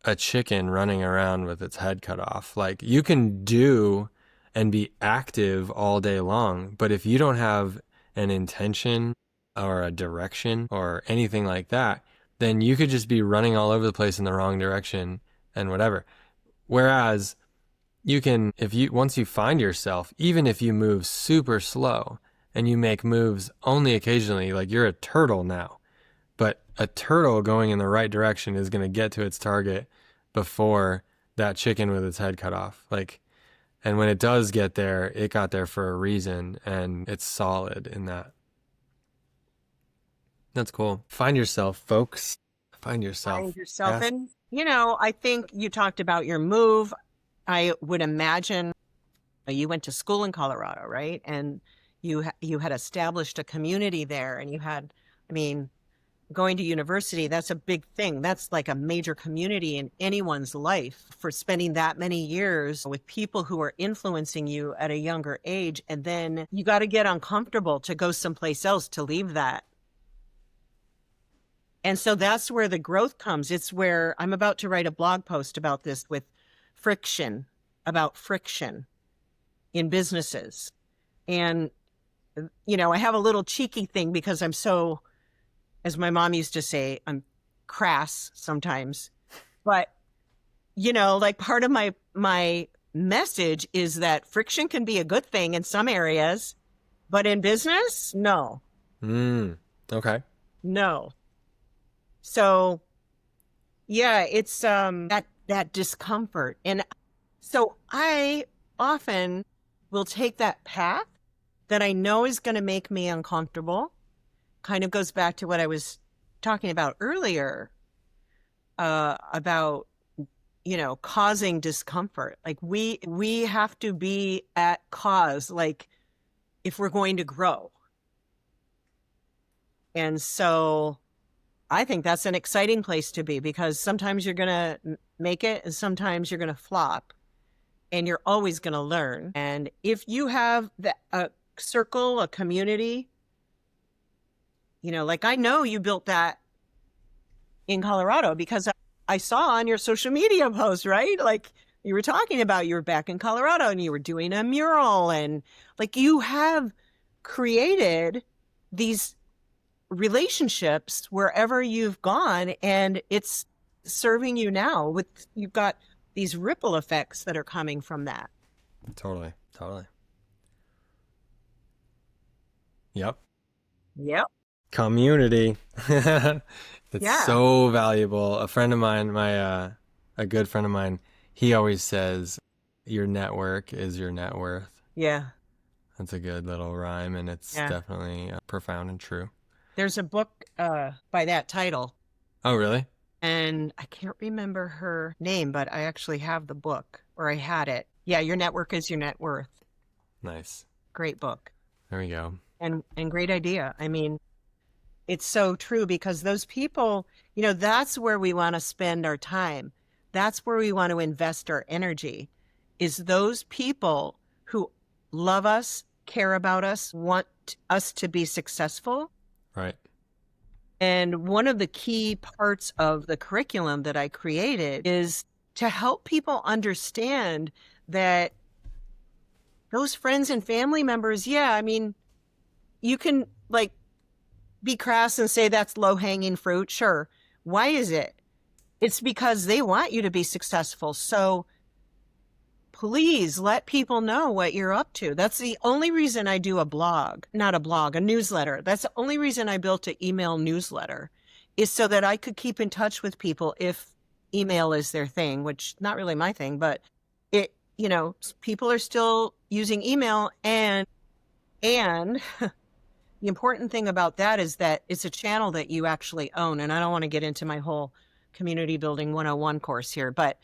a chicken running around with its head cut off. Like you can do and be active all day long, but if you don't have an intention or a direction or anything like that, then you could just be running all over the place in the wrong direction and whatever. Whereas you can, once you find yourself, even if you move super slow and you make moves only occasionally, like you're a turtle now, but a turtle going in the right direction is going to get to its target before that chicken with its head cut off. Like, and when it does get there, it got there for a reason, and it's solid in that. That's cool. Find yourself, folks. Find yourself. Find yourself. Yes. And, I think you talked about your move. I would imagine you went to school in Colorado, right? And you had established a community there, and you had, going to university, that's a big thing. That's like a major community in anyone's life, for spending that many years with people who are influencing you at a younger age. And then you got to get uncomfortable to go someplace else, to leave that. And so that's where the growth comes. It's where I'm about to write a blog post about this, with about friction in businesses. And, I have a little cheeky thing because I'm so, as my mom used to say, I'm crass sometimes. But, like part of my message is that friction can be a good thing in some areas, but in business, no. Okay. No. So, yeah, it's that discomfort. And so I often will take that path that I know is going to make me uncomfortable. Kind of goes back to what I was talking about earlier, about, causing discomfort. Like we have to be at cause, like if we're going to grow. And so I think that's an exciting place to be, because sometimes you're going to make it and sometimes you're going to flop, and you're always going to learn. And if you have a circle, a community, like I know you built that in Colorado, because I saw on your social media post, right? Like you were talking about you were back in Colorado and you were doing a mural, and like you have created these relationships wherever you've gone, and it's serving you now. You've got these ripple effects that are coming from that. Totally. Yep. Community. It's so valuable. A friend of mine, a good friend of mine, he always says, your network is your net worth. Yeah. That's a good little rhyme, and it's definitely profound and true. There's a book by that title. Oh, really? And I can't remember her name, but I actually have the book, or I had it. Yeah, your network is your net worth. Nice. Great book. There we go. And great idea. It's so true, because those people, that's where we want to spend our time. That's where we want to invest our energy, is those people who love us, care about us, want us to be successful. Right. And one of the key parts of the curriculum that I created is to help people understand that those friends and family members, you can be crass and say that's low-hanging fruit. Sure. Why is it? It's because they want you to be successful. So please let people know what you're up to. That's the only reason I do a newsletter. That's the only reason I built an email newsletter, is so that I could keep in touch with people if email is their thing, which not really my thing, but people are still using email. And the important thing about that is that it's a channel that you actually own. And I don't want to get into my whole community building 101 course here, but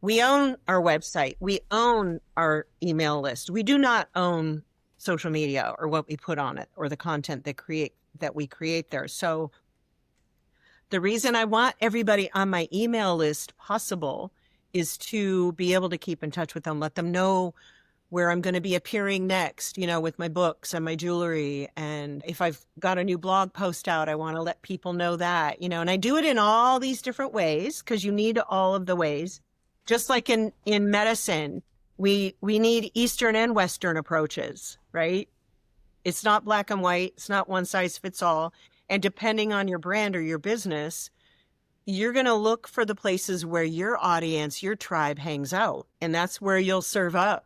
we own our website. We own our email list. We do not own social media or what we put on it or the content that we create there. So the reason I want everybody on my email list possible is to be able to keep in touch with them, let them know where I'm going to be appearing next, with my books and my jewelry. And if I've got a new blog post out, I want to let people know that, and I do it in all these different ways because you need all of the ways. Just like in medicine, we need Eastern and Western approaches, right? It's not black and white. It's not one size fits all. And depending on your brand or your business, you're going to look for the places where your audience, your tribe hangs out. And that's where you'll serve up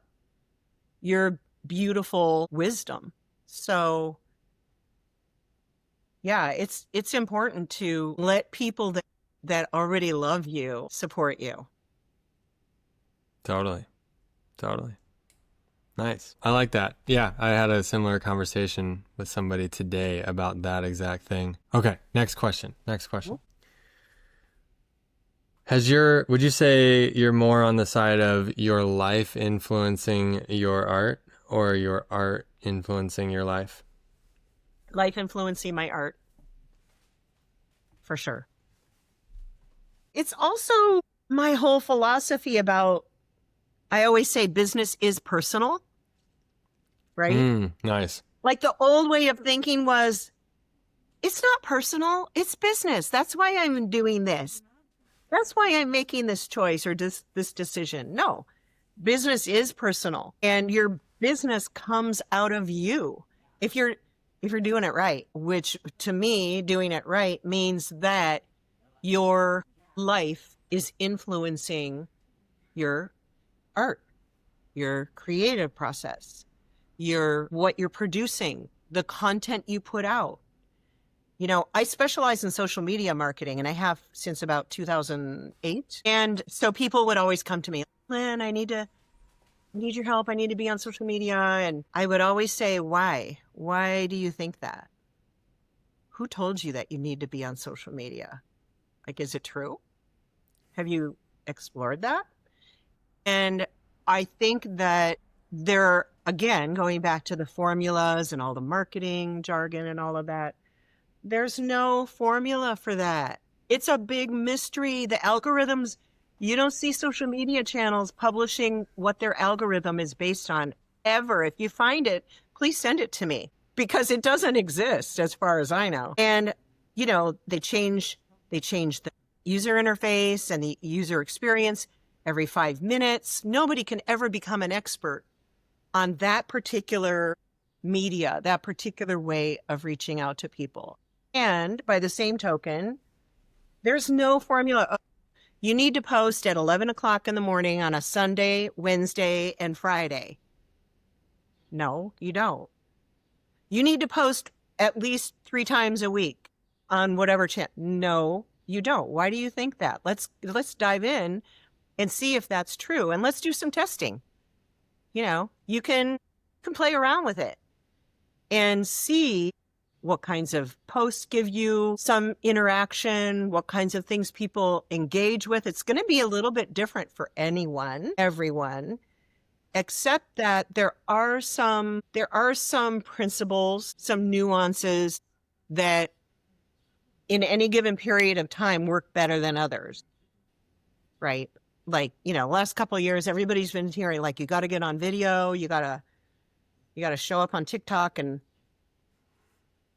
your beautiful wisdom. So yeah, it's important to let people that already love you support you. Totally. Nice. I like that. Yeah, I had a similar conversation with somebody today about that exact thing. Okay, next question. Would you say you're more on the side of your life influencing your art or your art influencing your life? Life influencing my art, for sure. It's also my whole philosophy about, I always say business is personal, right? Nice. Like the old way of thinking was, it's not personal, it's business. That's why I'm doing this. That's why I'm making this choice or this decision. No, business is personal, and your business comes out of you. If you're doing it right, which to me, doing it right means that your life is influencing your art, your creative process, what you're producing, the content you put out. I specialize in social media marketing, and I have since about 2008. And so people would always come to me, Lynn, I need your help. I need to be on social media. And I would always say, why? Why do you think that? Who told you that you need to be on social media? Like, is it true? Have you explored that? And I think that again, going back to the formulas and all the marketing jargon and all of that, there's no formula for that. It's a big mystery. The algorithms, you don't see social media channels publishing what their algorithm is based on ever. If you find it, please send it to me, because it doesn't exist as far as I know. And, they change the user interface and the user experience every 5 minutes. Nobody can ever become an expert on that particular media, that particular way of reaching out to people. And by the same token, there's no formula. You need to post at 11 o'clock in the morning on a Sunday, Wednesday, and Friday. No, you don't. You need to post at least 3 times a week on whatever channel. No, you don't. Why do you think that? Let's dive in and see if that's true. And let's do some testing. You can play around with it and see what kinds of posts give you some interaction, what kinds of things people engage with. It's going to be a little bit different for everyone, except that there are some principles, some nuances that in any given period of time work better than others, right? Like, last couple of years, everybody's been hearing, like, you got to get on video, you got to show up on TikTok and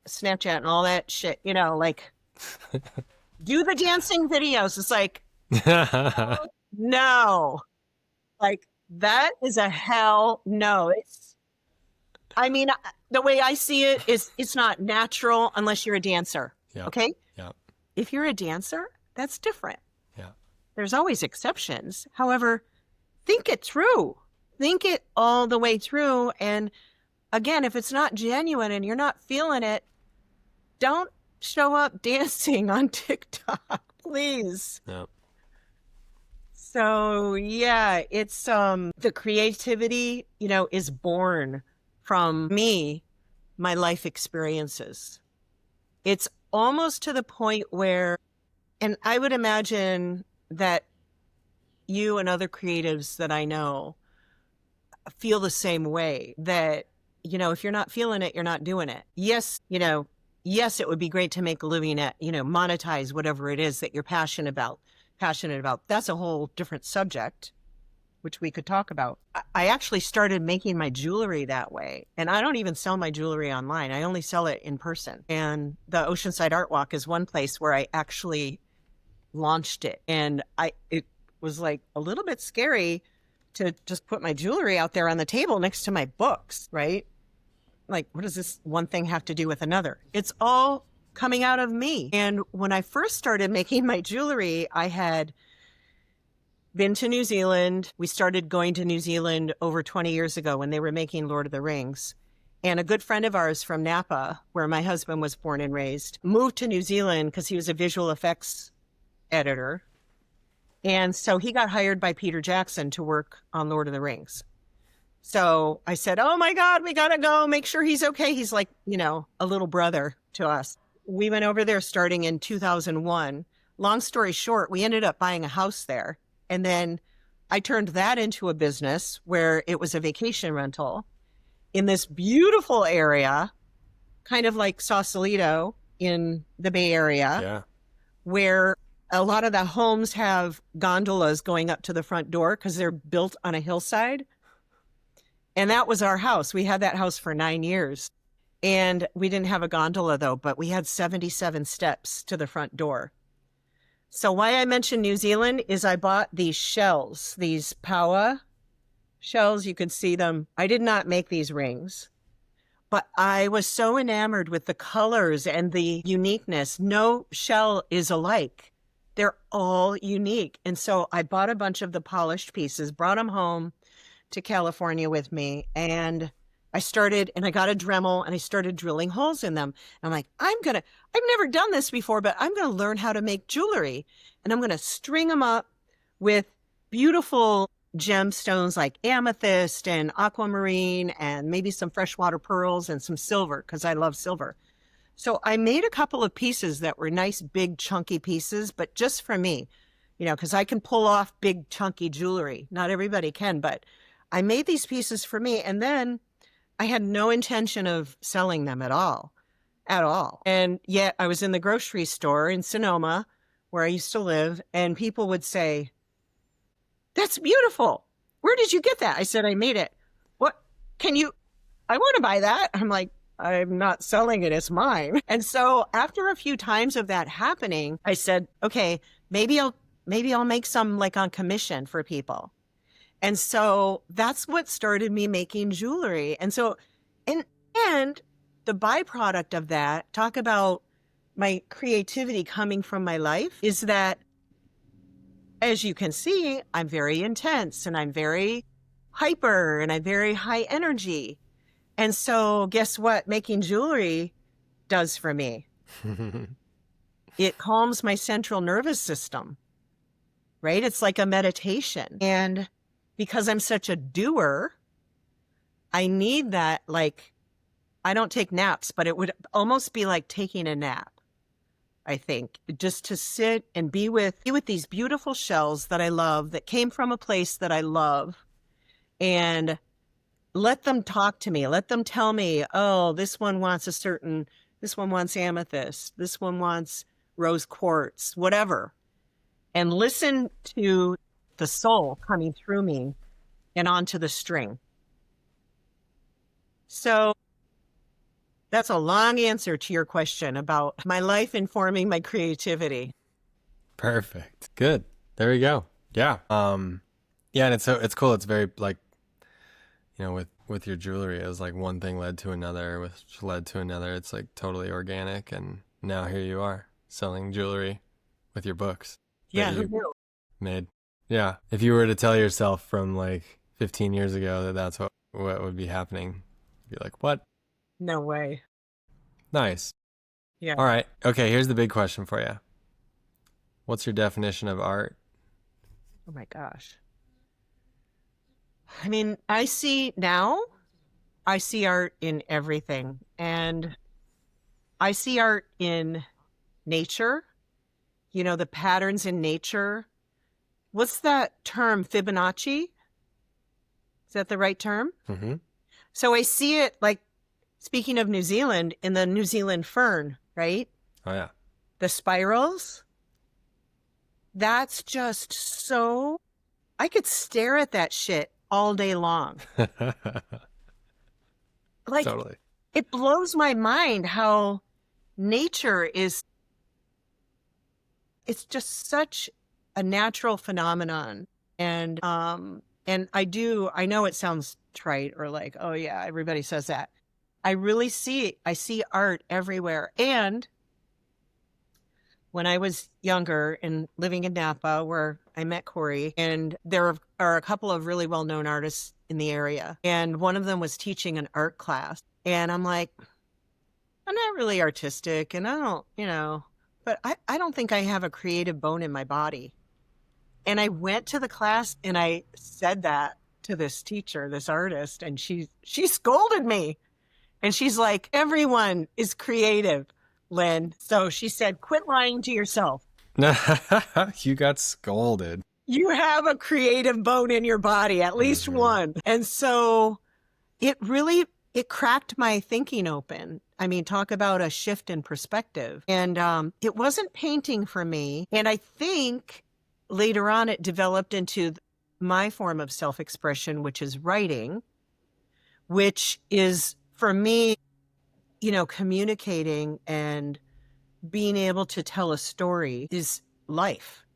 Snapchat and all that shit, like do the dancing videos. It's like, no, like that is a hell no. The way I see it is it's not natural unless you're a dancer. Yeah. Okay. Yeah. If you're a dancer, that's different. Yeah. There's always exceptions. However, think it through. Think it all the way through. And again, if it's not genuine and you're not feeling it, don't show up dancing on TikTok, please. Yep. So yeah, it's the creativity, is born from my life experiences. It's almost to the point where, and I would imagine that you and other creatives that I know feel the same way, that, if you're not feeling it, you're not doing it. Yes, yes, it would be great to make a living at, monetize whatever it is that you're passionate about. That's a whole different subject, which we could talk about. I actually started making my jewelry that way. And I don't even sell my jewelry online. I only sell it in person. And the Oceanside Art Walk is one place where I actually launched it. And it was like a little bit scary to just put my jewelry out there on the table next to my books, right? Like, what does this one thing have to do with another? It's all coming out of me. And when I first started making my jewelry, I had been to New Zealand. We started going to New Zealand over 20 years ago when they were making Lord of the Rings. And a good friend of ours from Napa, where my husband was born and raised, moved to New Zealand because he was a visual effects editor. And so he got hired by Peter Jackson to work on Lord of the Rings. So I said, oh my God, we got to go make sure he's okay. He's like, a little brother to us. We went over there starting in 2001. Long story short, we ended up buying a house there. And then I turned that into a business where it was a vacation rental in this beautiful area, kind of like Sausalito in the Bay Area, where a lot of the homes have gondolas going up to the front door because they're built on a hillside. And that was our house. We had that house for 9 years. And we didn't have a gondola, though, but we had 77 steps to the front door. So why I mentioned New Zealand is I bought these shells, these Paua shells. You could see them. I did not make these rings, but I was so enamored with the colors and the uniqueness. No shell is alike. They're all unique. And so I bought a bunch of the polished pieces, brought them home to California with me, and I got a Dremel and I started drilling holes in them. And I'm like, I've never done this before, but I'm going to learn how to make jewelry. And I'm going to string them up with beautiful gemstones like amethyst and aquamarine and maybe some freshwater pearls and some silver because I love silver. So I made a couple of pieces that were nice, big, chunky pieces, but just for me, because I can pull off big, chunky jewelry. Not everybody can, but I made these pieces for me. And then I had no intention of selling them at all. And yet I was in the grocery store in Sonoma, where I used to live, and people would say, that's beautiful. Where did you get that? I said, I made it. What? I want to buy that. I'm like, I'm not selling it. It's mine. And so after a few times of that happening, I said, okay, maybe I'll make some like on commission for people. And so that's what started me making jewelry. And so, and the byproduct of that, talk about my creativity coming from my life, is that, as you can see, I'm very intense and I'm very hyper and I'm very high energy. And so guess what making jewelry does for me? It calms my central nervous system, right? It's like a meditation. And because I'm such a doer, I need that, like, I don't take naps, but it would almost be like taking a nap, I think, just to sit and be with these beautiful shells that I love, that came from a place that I love, and let them talk to me. Let them tell me, oh, this one wants amethyst, this one wants rose quartz, whatever. And listen to the soul coming through me and onto the string. So that's a long answer to your question about my life informing my creativity. Perfect. Good. There we go. Yeah. Yeah, and it's cool. It's very like, with your jewelry, it was like one thing led to another, which led to another. It's like totally organic, and now here you are selling jewelry with your books. Yeah, who knew? Made. Yeah. If you were to tell yourself from like 15 years ago that that's what would be happening, you'd be like, what? No way. Nice. Yeah. All right. Okay, here's the big question for you. What's your definition of art? Oh my gosh. I mean, I see art in everything. And I see art in nature, the patterns in nature. What's that term, Fibonacci? Is that the right term? Mm-hmm. So I see it like speaking of New Zealand, in the New Zealand fern, right? Oh yeah. The spirals, that's just so, I could stare at that shit all day long. Like, Totally. it blows my mind how nature it's just such a natural phenomenon. And I know it sounds trite or like, oh yeah, everybody says that. I see art everywhere. And when I was younger and living in Napa, where I met Corey, and there are a couple of really well-known artists in the area. And one of them was teaching an art class. And I'm like, I'm not really artistic and I don't, but I don't think I have a creative bone in my body. And I went to the class and I said that to this teacher, this artist, and she scolded me. And she's like, everyone is creative, Lynn. So she said, quit lying to yourself. You got scolded. You have a creative bone in your body, at least one. And so it cracked my thinking open. I mean, talk about a shift in perspective. And it wasn't painting for me. And I think later on it developed into my form of self-expression, which is writing, which is for me, communicating and being able to tell a story is life.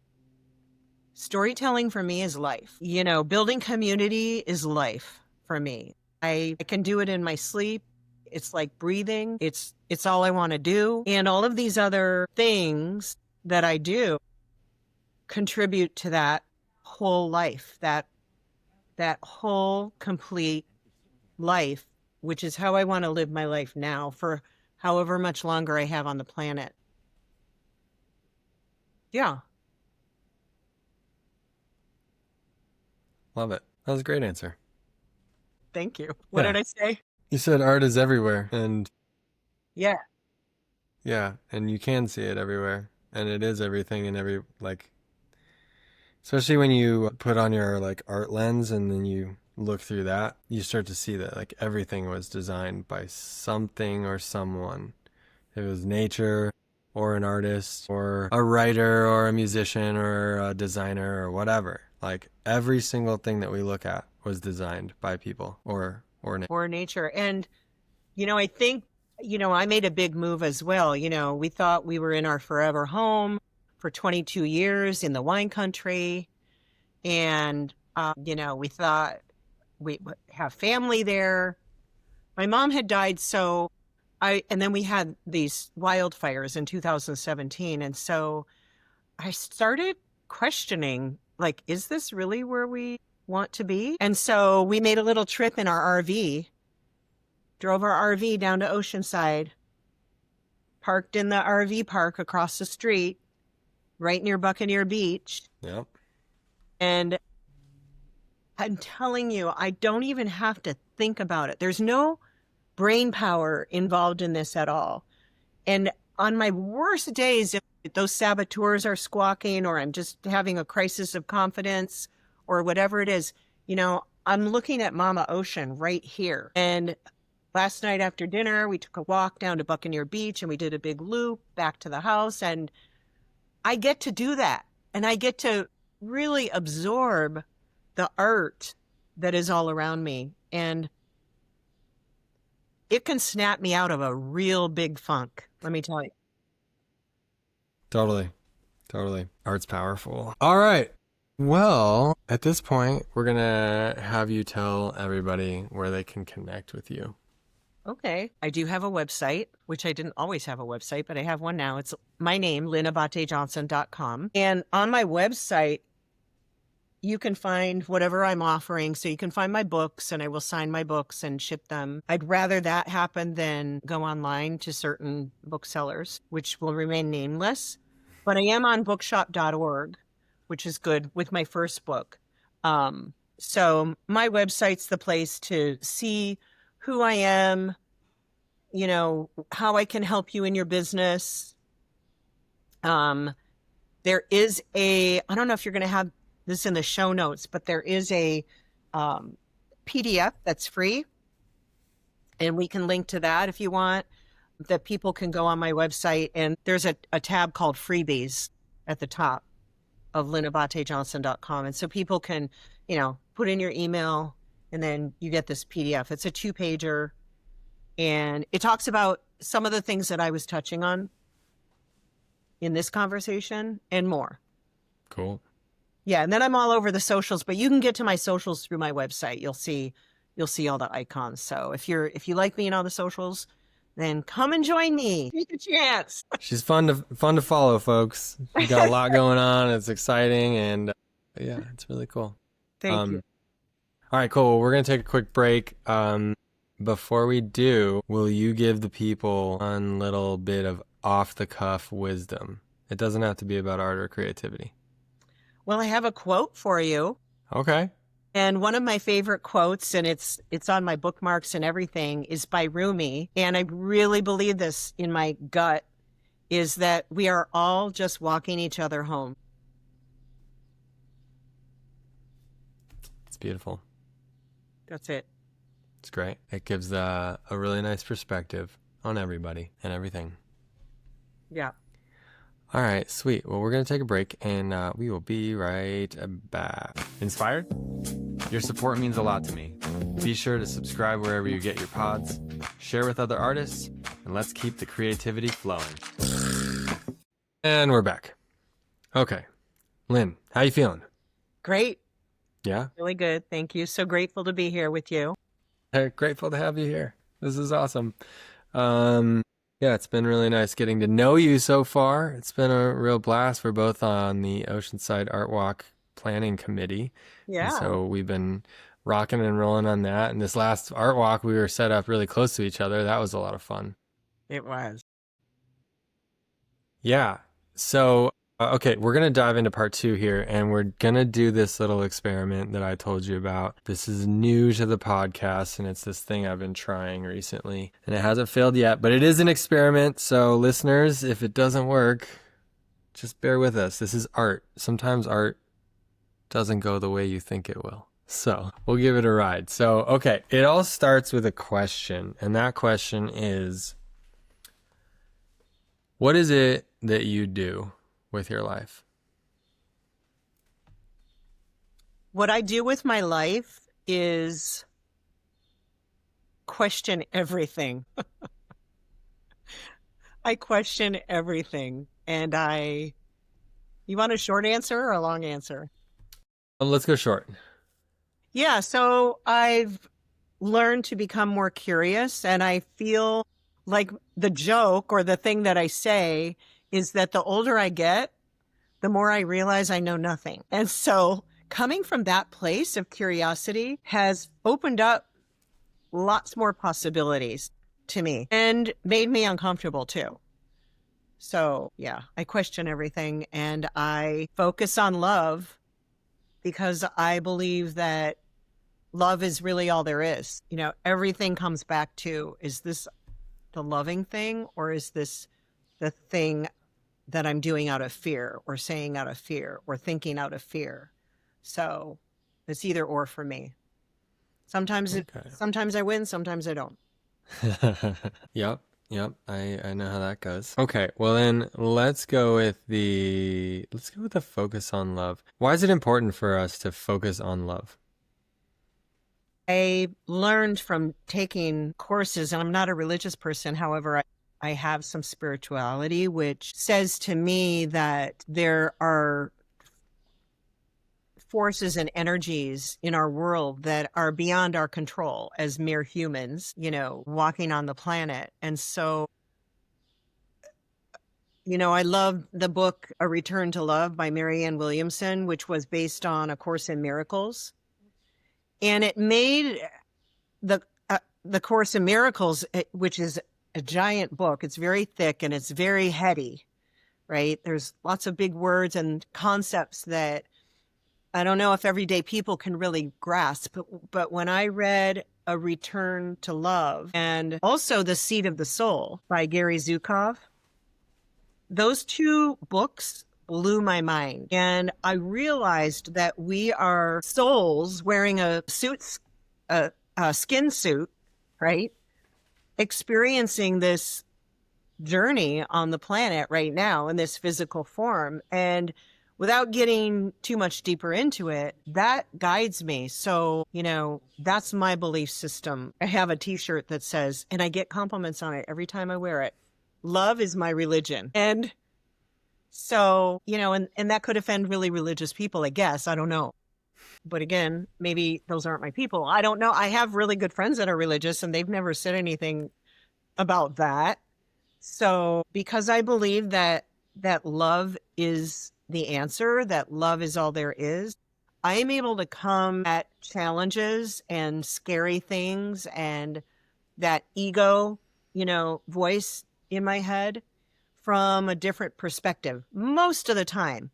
Storytelling for me is life. Building community is life for me. I can do it in my sleep. It's like breathing. It's all I want to do. And all of these other things that I do contribute to that whole life, that whole complete life, which is how I want to live my life now for however much longer I have on the planet. Yeah. Love it. That was a great answer. Thank you. What did I say? You said art is everywhere, and Yeah. yeah, and you can see it everywhere, and it is everything in every, like, especially when you put on your like art lens and then you look through that, you start to see that like everything was designed by something or someone. It was nature or an artist or a writer or a musician or a designer or whatever. Like every single thing that we look at was designed by people or nature. And I think I made a big move as well. We thought we were in our forever home for 22 years in the wine country, and we thought we would have family there. My mom had died, and then we had these wildfires in 2017, and so I started questioning, like, is this really where we want to be? And so we made a little trip in our RV, drove our RV down to Oceanside, parked in the RV park across the street, right near Buccaneer Beach. Yep. And I'm telling you, I don't even have to think about it. There's no brain power involved in this at all. And on my worst days, if those saboteurs are squawking or I'm just having a crisis of confidence or whatever it is, I'm looking at Mama Ocean right here. And last night after dinner, we took a walk down to Buccaneer Beach and we did a big loop back to the house. And I get to do that. And I get to really absorb the art that is all around me. And it can snap me out of a real big funk, let me tell you. Totally. Art's powerful. All right. Well, at this point, we're going to have you tell everybody where they can connect with you. Okay. I do have a website, which I didn't always have a website, but I have one now. It's my name, LynnAbateJohnson.com. And on my website, you can find whatever I'm offering. So you can find my books and I will sign my books and ship them. I'd rather that happen than go online to certain booksellers, which will remain nameless. But I am on bookshop.org, which is good with my first book. So my website's the place to see who I am, how I can help you in your business. There is I don't know if you're going to have this in the show notes, but there is a PDF that's free And we can link to that if you want, that people can go on my website. And there's a tab called freebies at the top of LynnAbateJohnson.com. And so people can, put in your email and then you get this PDF. It's a 2-pager and it talks about some of the things that I was touching on in this conversation and more. Cool. Yeah. And then I'm all over the socials, but you can get to my socials through my website. You'll see all the icons. So if you like me in all the socials, then come and join me. Take a chance. She's fun to follow, folks. You got a lot going on. It's exciting, and yeah, it's really cool. Thank you. All right, cool. We're gonna take a quick break. Before we do, will you give the people a little bit of off-the-cuff wisdom? It doesn't have to be about art or creativity. Well, I have a quote for you. Okay. And one of my favorite quotes, and it's on my bookmarks and everything, is by Rumi. And I really believe this in my gut, is that we are all just walking each other home. It's beautiful. That's it. It's great. It gives a really nice perspective on everybody and everything. Yeah. All right, sweet. Well, we're going to take a break, and we will be right back. Inspired? Your support means a lot to me. Be sure to subscribe wherever you get your pods, share with other artists, and let's keep the creativity flowing. And we're back. Okay. Lynn, how you feeling? Great. Yeah? Really good. Thank you. So grateful to be here with you. Grateful to have you here. This is awesome. Yeah, it's been really nice getting to know you so far. It's been a real blast. We're both on the Oceanside Art Walk Planning Committee. Yeah. And so we've been rocking and rolling on that. And this last art walk, we were set up really close to each other. That was a lot of fun. It was. Yeah. So, okay, we're going to dive into part 2 here, and we're going to do this little experiment that I told you about. This is new to the podcast, and it's this thing I've been trying recently, and it hasn't failed yet, but it is an experiment. So listeners, if it doesn't work, just bear with us. This is art. Sometimes art doesn't go the way you think it will. So we'll give it a ride. So, okay, it all starts with a question, and that question is, what is it that you do with your life? What I do with my life is question everything. I question everything. And you want a short answer or a long answer? Let's go short. Yeah. So I've learned to become more curious, and I feel like the joke or the thing that I say is that the older I get, the more I realize I know nothing. And so coming from that place of curiosity has opened up lots more possibilities to me and made me uncomfortable too. So yeah, I question everything and I focus on love because I believe that love is really all there is. Everything comes back to, is this the loving thing, or is this the thing that I'm doing out of fear, or saying out of fear, or thinking out of fear? So it's either or for me. Sometimes I win, sometimes I don't. Yep. I know how that goes. Okay, well then let's go with the focus on love. Why is it important for us to focus on love? I learned from taking courses, and I'm not a religious person. However, I have some spirituality, which says to me that there are forces and energies in our world that are beyond our control as mere humans, walking on the planet. And so, I love the book, A Return to Love by Marianne Williamson, which was based on A Course in Miracles. And it made the Course in Miracles, which is a giant book. It's very thick and it's very heady, right? There's lots of big words and concepts that I don't know if everyday people can really grasp. But when I read A Return to Love and also The Seed of the Soul by Gary Zukov, those two books blew my mind. And I realized that we are souls wearing a skin suit, right? experiencing this journey on the planet right now in this physical form. And without getting too much deeper into it, that guides me. So, that's my belief system. I have a t-shirt that says, and I get compliments on it every time I wear it, love is my religion. And so, and that could offend really religious people, I guess. I don't know. But again, maybe those aren't my people. I don't know. I have really good friends that are religious and they've never said anything about that. So because I believe that love is the answer, that love is all there is, I am able to come at challenges and scary things and that ego, voice in my head from a different perspective most of the time.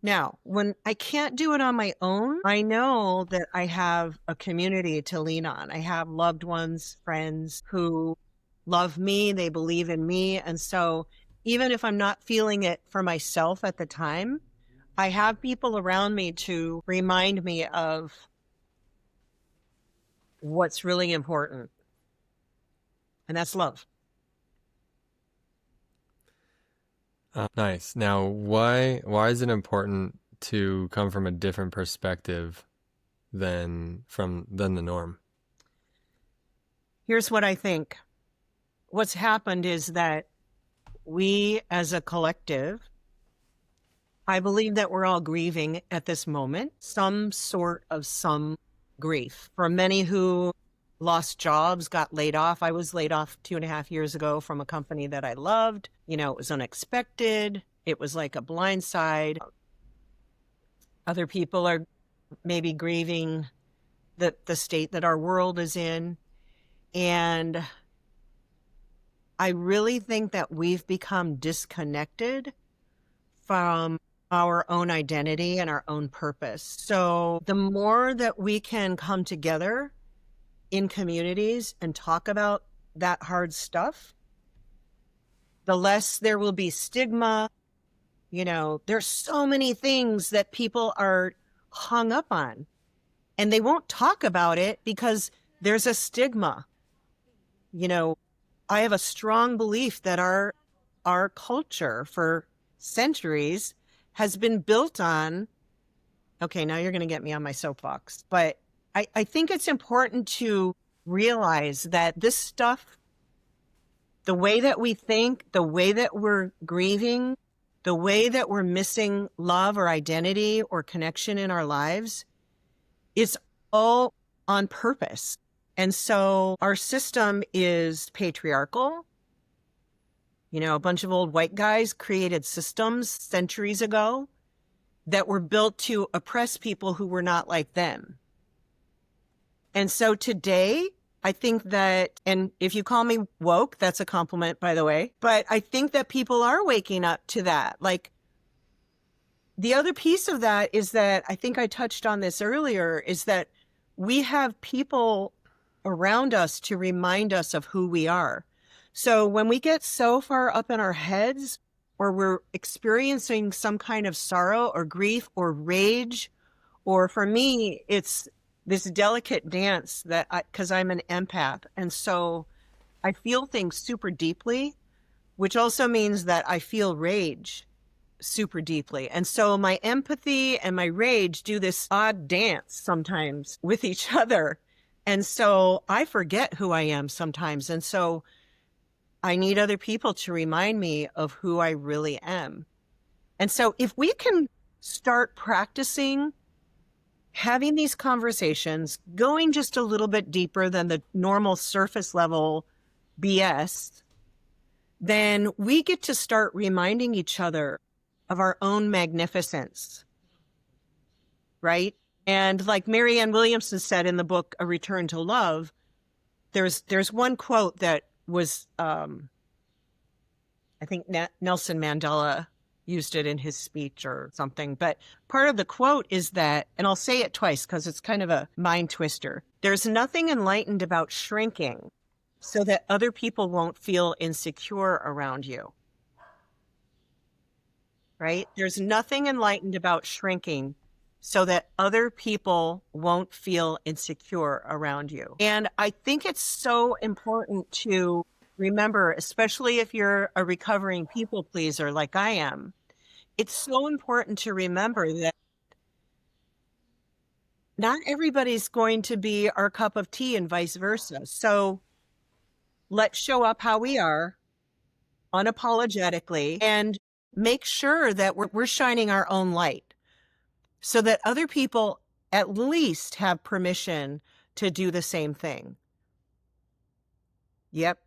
Now, when I can't do it on my own, I know that I have a community to lean on. I have loved ones, friends who love me, they believe in me. And so even if I'm not feeling it for myself at the time, I have people around me to remind me of what's really important. And that's love. Nice. Now, why is it important to come from a different perspective than the norm? Here's what I think. What's happened is that we as a collective, I believe that we're all grieving at this moment, some grief. For many who lost jobs, got laid off. I was laid off 2.5 years ago from a company that I loved. It was unexpected. It was like a blindside. Other people are maybe grieving the state that our world is in. And I really think that we've become disconnected from our own identity and our own purpose. So the more that we can come together in communities and talk about that hard stuff, the less there will be stigma. There's so many things that people are hung up on and they won't talk about it because there's a stigma. I have a strong belief that our culture for centuries has been built on, okay, now you're going to get me on my soapbox, but I think it's important to realize that this stuff, the way that we think, the way that we're grieving, the way that we're missing love or identity or connection in our lives, it's all on purpose. And so our system is patriarchal. A bunch of old white guys created systems centuries ago that were built to oppress people who were not like them. And so today, I think that, and if you call me woke, that's a compliment, by the way, but I think that people are waking up to that. Like, the other piece of that is that, I think I touched on this earlier, is that we have people around us to remind us of who we are. So when we get so far up in our heads, or we're experiencing some kind of sorrow or grief or rage, or for me, it's this delicate dance because I'm an empath. And so I feel things super deeply, which also means that I feel rage super deeply. And so my empathy and my rage do this odd dance sometimes with each other. And so I forget who I am sometimes. And so I need other people to remind me of who I really am. And so if we can start practicing having these conversations, going just a little bit deeper than the normal surface level BS, then we get to start reminding each other of our own magnificence, right? And like Marianne Williamson said in the book, A Return to Love, there's one quote that was, I think Nelson Mandela used it in his speech or something. But part of the quote is that, and I'll say it twice because it's kind of a mind twister. There's nothing enlightened about shrinking so that other people won't feel insecure around you. Right? There's nothing enlightened about shrinking so that other people won't feel insecure around you. And I think it's so important to remember, especially if you're a recovering people pleaser like I am, it's so important to remember that not everybody's going to be our cup of tea and vice versa. So let's show up how we are unapologetically and make sure that we're shining our own light so that other people at least have permission to do the same thing. Yep.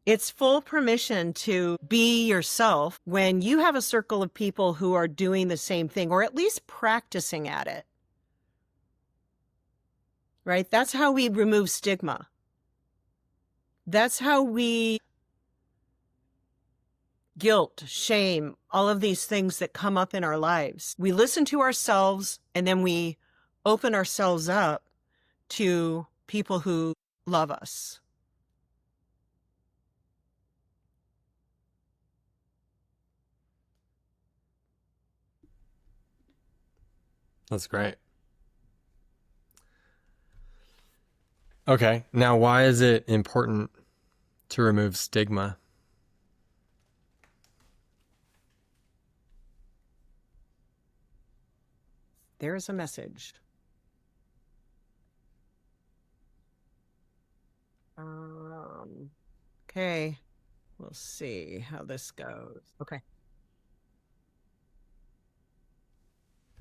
It's full permission to be yourself when you have a circle of people who are doing the same thing or at least practicing at it. Right? That's how we remove stigma. That's how we guilt, shame, all of these things that come up in our lives. We listen to ourselves and then we open ourselves up to people who love us. That's great. Okay, now why is it important to remove stigma? There's a message. Okay, we'll see how this goes. Okay.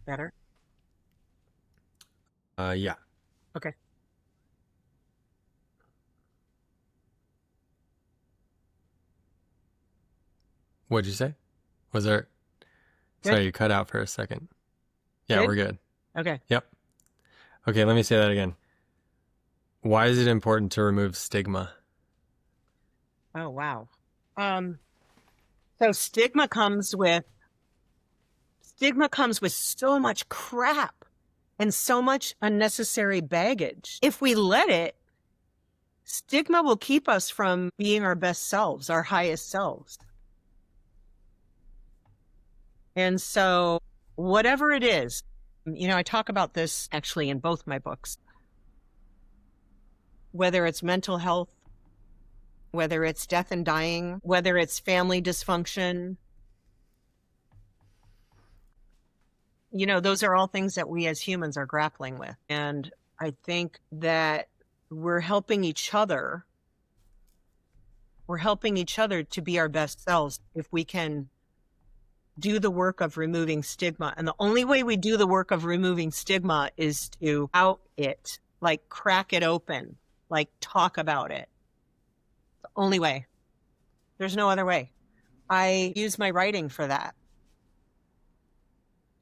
Better? Yeah. Okay. What'd you say? Was there... Good. Sorry, you cut out for a second. Yeah, Good? we're good. Okay. Yep. Okay, let me say that again. Why is it important to remove stigma? Oh, wow. So stigma comes with so much crap and so much unnecessary baggage. If we let it, stigma will keep us from being our best selves, our highest selves. And so whatever it is, I talk about this actually in both my books, whether it's mental health, whether it's death and dying, whether it's family dysfunction, those are all things that we as humans are grappling with. And I think that we're helping each other. We're helping each other to be our best selves if we can do the work of removing stigma. And the only way we do the work of removing stigma is to out it, like crack it open, like talk about it. The only way. There's no other way. I use my writing for that.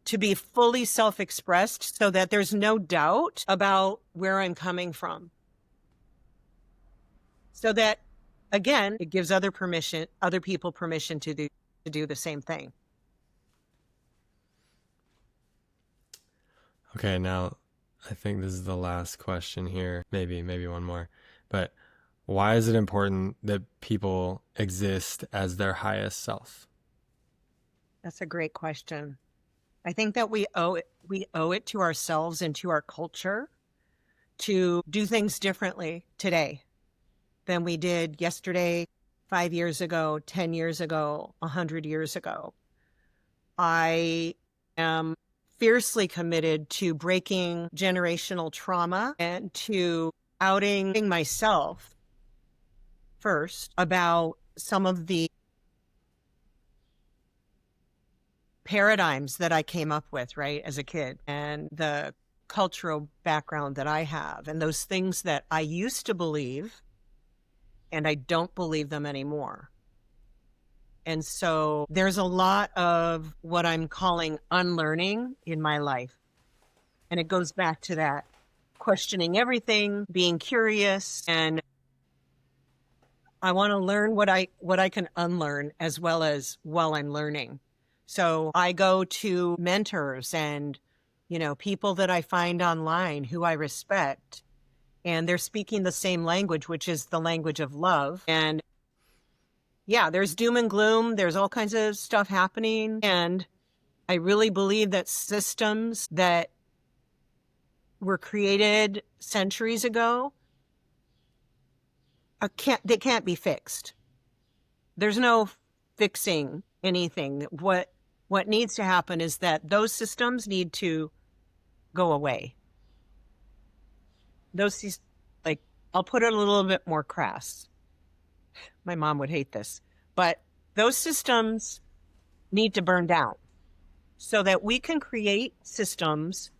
To be fully self-expressed so that there's no doubt about where I'm coming from. So that, again, it gives other people permission to do the same thing. Okay, now I think this is the last question here. Maybe one more. But why is it important that people exist as their highest self? That's a great question. I think that we owe it to ourselves and to our culture to do things differently today than we did yesterday, 5 years ago, 10 years ago, 100 years ago. I am fiercely committed to breaking generational trauma and to outing myself first about some of the paradigms that I came up with, right, as a kid, and the cultural background that I have, and those things that I used to believe, and I don't believe them anymore. And so there's a lot of what I'm calling unlearning in my life. And it goes back to that questioning everything, being curious, and I want to learn what I can unlearn as well as while I'm learning. So I go to mentors and, people that I find online who I respect, and they're speaking the same language, which is the language of love. And yeah, there's doom and gloom. There's all kinds of stuff happening. And I really believe that systems that were created centuries ago they can't be fixed. There's no fixing anything. What needs to happen is that those systems need to go away. Like, I'll put it a little bit more crass. My mom would hate this, but those systems need to burn down so that we can create systems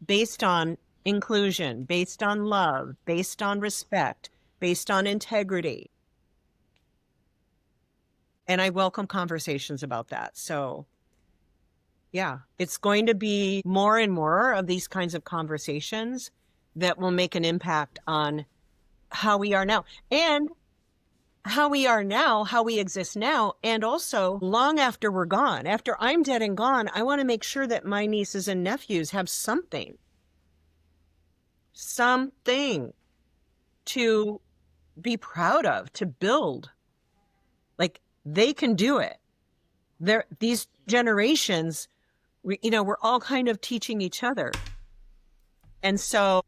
based on inclusion, based on love, based on respect, based on integrity. And I welcome conversations about that. So yeah, it's going to be more and more of these kinds of conversations that will make an impact on how we are now, and how we exist now, and also long after we're gone. After I'm dead and gone, I want to make sure that my nieces and nephews have something to be proud of, to build. Like, they can do it. These generations, we're all kind of teaching each other. And so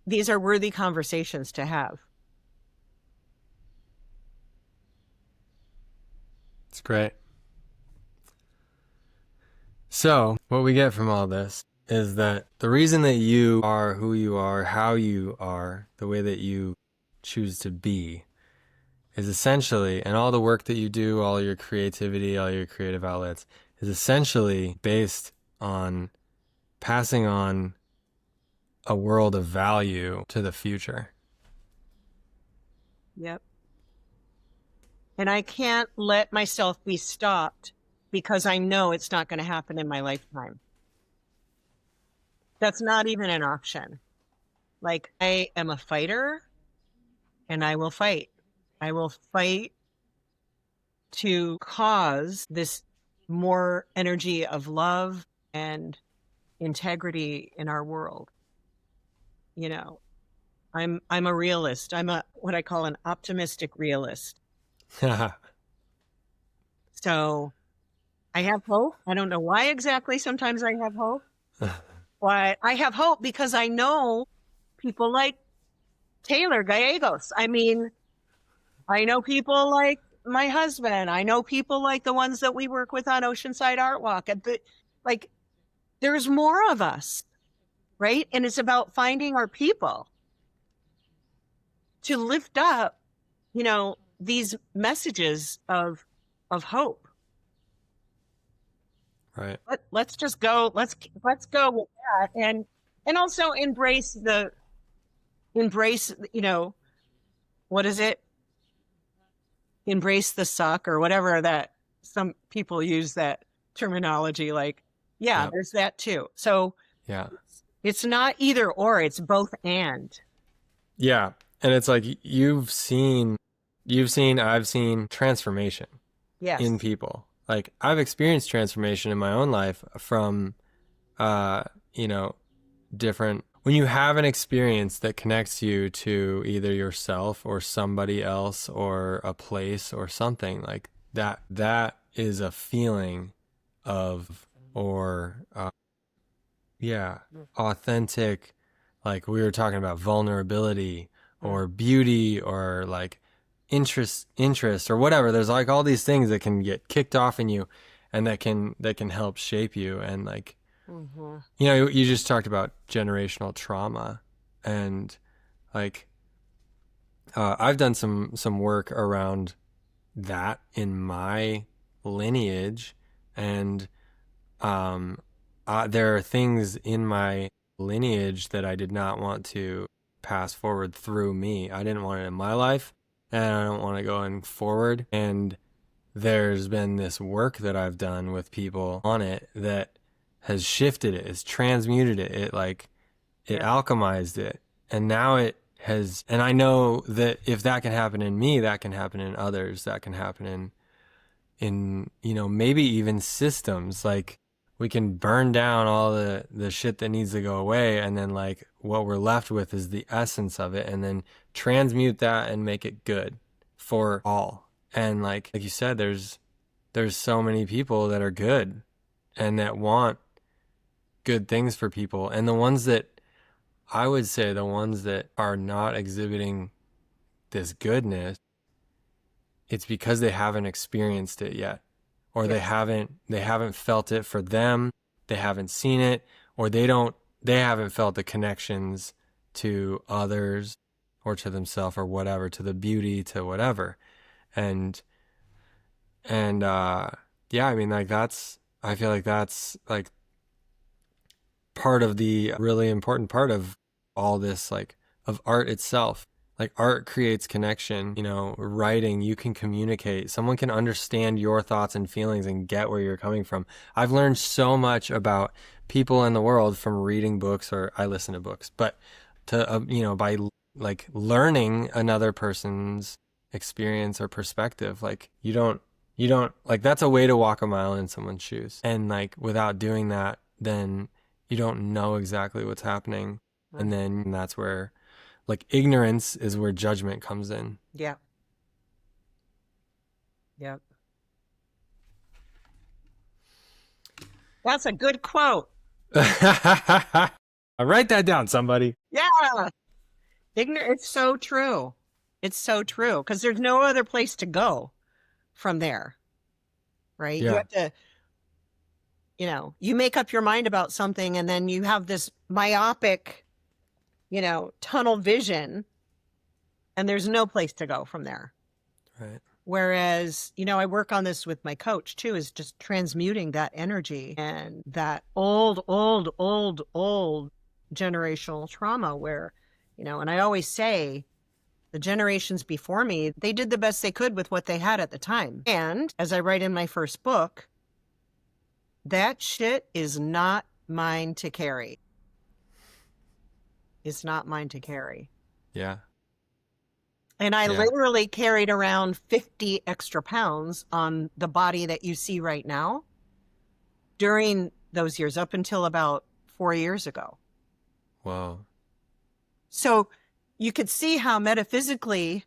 these are worthy conversations to have. It's great. So what we get from all this is that the reason that you are who you are, how you are, the way that you choose to be, is essentially, and all the work that you do, all your creativity, all your creative outlets, is essentially based on passing on a world of value to the future. Yep. And I can't let myself be stopped because I know it's not going to happen in my lifetime. That's not even an option. Like, I am a fighter, and I will fight. I will fight to cause this more energy of love and integrity in our world. I'm a realist. I'm what I call an optimistic realist. So I have hope. I don't know why exactly sometimes I have hope. But I have hope because I know people like Taylor Gallegos. I mean, I know people like my husband. I know people like the ones that we work with on Oceanside Art Walk. Like, there's more of us, right? And it's about finding our people to lift up, these messages of hope. Right. Let's just go. Let's go with that, and also embrace, what is it? Embrace the suck, or whatever that some people use that terminology. Like, yeah, There's that too. So yeah, it's not either or, it's both and. Yeah. And it's like I've seen transformation in people. Like, I've experienced transformation in my own life from, different, when you have an experience that connects you to either yourself or somebody else or a place or something like that, that is a feeling of, authentic, like we were talking about vulnerability or beauty or like interest or whatever. There's like all these things that can get kicked off in you and that can help shape you. And like, you just talked about generational trauma, and like, I've done some work around that in my lineage, and there are things in my lineage that I did not want to pass forward through me. I didn't want it in my life, and I don't want it going forward. And there's been this work that I've done with people on it that has shifted it, it's transmuted it, it alchemized it, and now it has. And I know that if that can happen in me, that can happen in others, that can happen in maybe even systems. Like, we can burn down all the shit that needs to go away, and then like what we're left with is the essence of it, and then transmute that and make it good for all. And like you said, there's there's so many people that are good and that want good things for people. And the ones that, I would say, the ones that are not exhibiting this goodness, it's because they haven't experienced it yet, or Yes. they haven't felt it for them, they haven't seen it, or they haven't felt the connections to others or to themselves or whatever, to the beauty, to whatever. And yeah, I mean, like, I feel like that's like part of the really important part of all this, like, of art itself. Like, art creates connection. Writing, you can communicate. Someone can understand your thoughts and feelings and get where you're coming from. I've learned so much about people in the world from reading books, or I listen to books, but by like learning another person's experience or perspective. Like, you don't like, that's a way to walk a mile in someone's shoes. And like, without doing that, then you don't know exactly what's happening. And then that's where, like, ignorance is where judgment comes in. Yeah. Yep. That's a good quote. Write that down, somebody. Yeah. It's so true. It's so true. Because there's no other place to go from there. Right? Yeah. You have to, you make up your mind about something, and then you have this myopic, tunnel vision, and there's no place to go from there. Right. Whereas, I work on this with my coach too, is just transmuting that energy and that old generational trauma where, and I always say the generations before me, they did the best they could with what they had at the time. And as I write in my first book, that shit is not mine to carry. It's not mine to carry. Yeah. And I literally carried around 50 extra pounds on the body that you see right now during those years, up until about 4 years ago. Wow. So you could see how metaphysically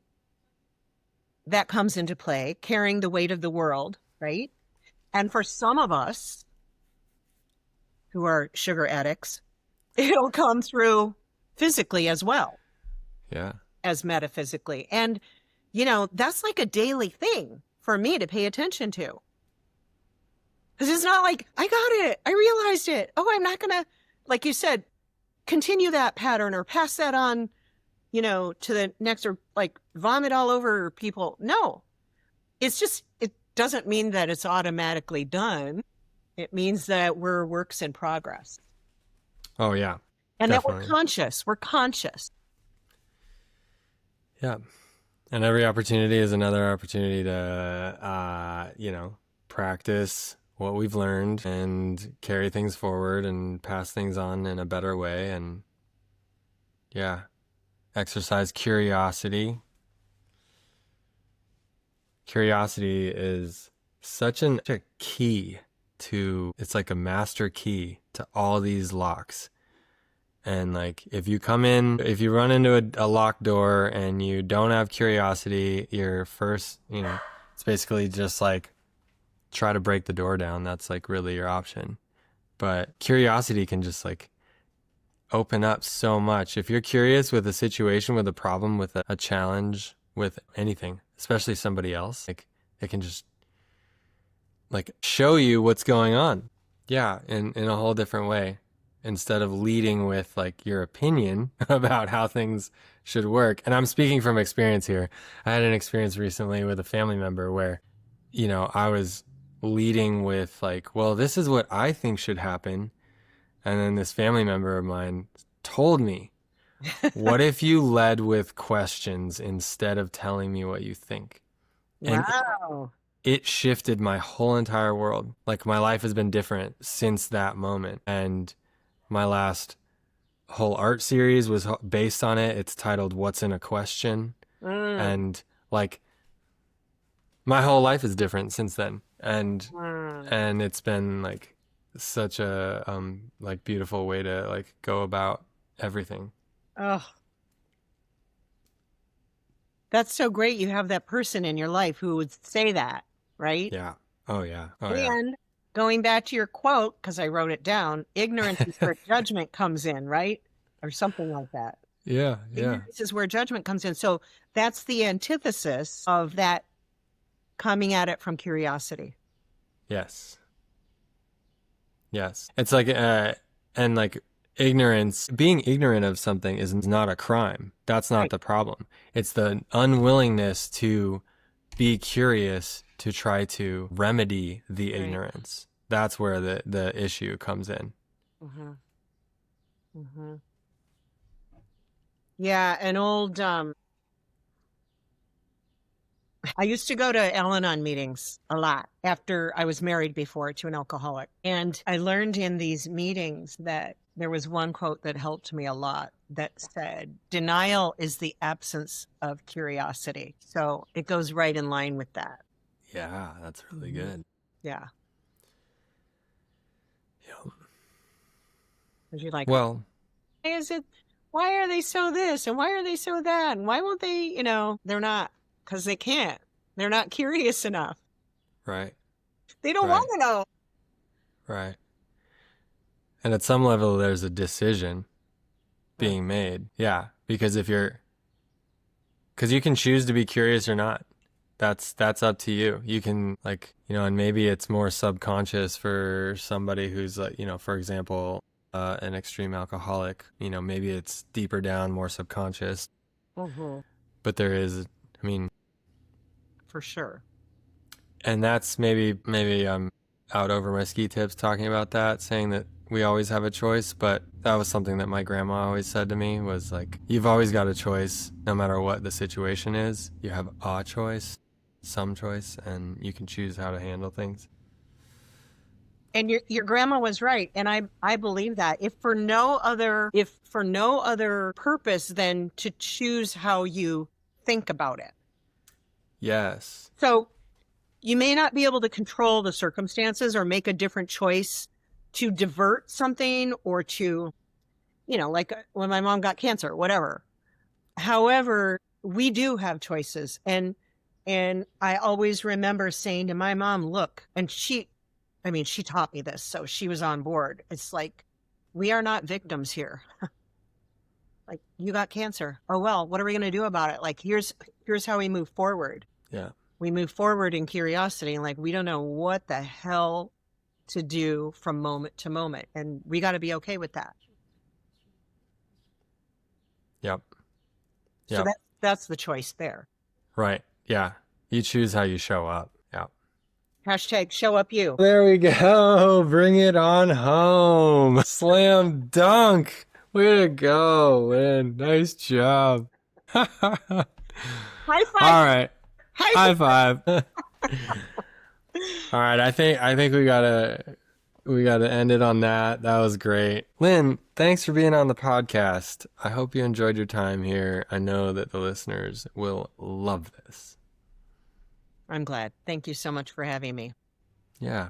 that comes into play, carrying the weight of the world, right? And for some of us who are sugar addicts, it'll come through physically as well. Yeah. As metaphysically. And, that's like a daily thing for me to pay attention to. Because it's not like, I got it, I realized it. Oh, I'm not going to, like you said, continue that pattern or pass that on, to the next, or like vomit all over people. No, it's just, it doesn't mean that it's automatically done. It means that we're works in progress. Oh, yeah. And definitely. that we're conscious. Yeah. And every opportunity is another opportunity to, practice what we've learned and carry things forward and pass things on in a better way. And exercise curiosity. Curiosity is such a key it's like a master key to all these locks. And like, if you run into a locked door and you don't have curiosity, your first, it's basically just like, try to break the door down. That's like really your option. But curiosity can just like open up so much. If you're curious with a situation, with a problem, with a challenge, with anything, especially somebody else, like, it can just like show you what's going on. Yeah. In a whole different way. Instead of leading with like your opinion about how things should work. And I'm speaking from experience here. I had an experience recently with a family member where, I was leading with like, well, this is what I think should happen. And then this family member of mine told me, what if you led with questions instead of telling me what you think? Wow. And it shifted my whole entire world. Like, my life has been different since that moment. And my last whole art series was based on it. It's titled What's in a Question? And like, my whole life is different since then. And it's been like such a like beautiful way to like go about everything. Oh, that's so great. You have that person in your life who would say that, right? Yeah. Oh, yeah. Oh, yeah. And going back to your quote, because I wrote it down, ignorance is where judgment comes in, right? Or something like that. Yeah. Yeah. Ignorance is where judgment comes in. So that's the antithesis of that coming at it from curiosity. Yes. Yes. It's like, and like ignorance, being ignorant of something is not a crime. That's not Right. the problem. It's the unwillingness to be curious to try to remedy the Right. ignorance. That's where the issue comes in. Mm-hmm. Mm-hmm. Yeah, an old I used to go to Al-Anon meetings a lot after I was married before to an alcoholic. And I learned in these meetings that there was one quote that helped me a lot that said, denial is the absence of curiosity. So it goes right in line with that. Yeah, that's really good. Yeah. Yeah. Because you're like, Well, why are they so this and why are they so that? And why won't they, they're not, because they can't. They're not curious enough. right, They don't Right. want to know. right. And at some level, there's a decision being made. Yeah, because because you can choose to be curious or not. That's up to you. You can and maybe it's more subconscious for somebody who's like, for example, an extreme alcoholic, maybe it's deeper down, more subconscious. Mm-hmm. But there is, For sure. and that's maybe I'm out over my ski tips talking about that, saying that we always have a choice, but that was something that my grandma always said to me was like, you've always got a choice, no matter what the situation is. You have a choice, some choice, and you can choose how to handle things. And your grandma was right, and I believe that. If for no other purpose than to choose how you think about it. Yes. So you may not be able to control the circumstances or make a different choice to divert something or to, like when my mom got cancer, whatever. However, we do have choices. And I always remember saying to my mom, look, and she taught me this, so she was on board. It's like, we are not victims here. Like, you got cancer. Oh, well, what are we going to do about it? Like, here's how we move forward. Yeah. We move forward in curiosity, and like, we don't know what the hell to do from moment to moment. And we got to be okay with that. Yep. So that's the choice there. Right. Yeah. You choose how you show up. Yeah. Hashtag show up you. There we go. Bring it on home. Slam dunk. Way to go, Lynn. Nice job. High five. All right. High five. All right. I think we gotta end it on that. That was great. Lynn, thanks for being on the podcast. I hope you enjoyed your time here. I know that the listeners will love this. I'm glad. Thank you so much for having me. Yeah.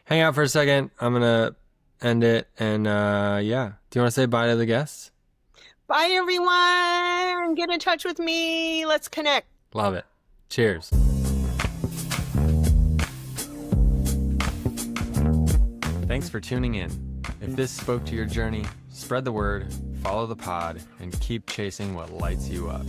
Hang out for a second. I'm going to end it. And yeah. Do you want to say bye to the guests? Bye, everyone. Get in touch with me. Let's connect. Love it. Cheers. Thanks for tuning in. If this spoke to your journey, spread the word, follow the pod, and keep chasing what lights you up.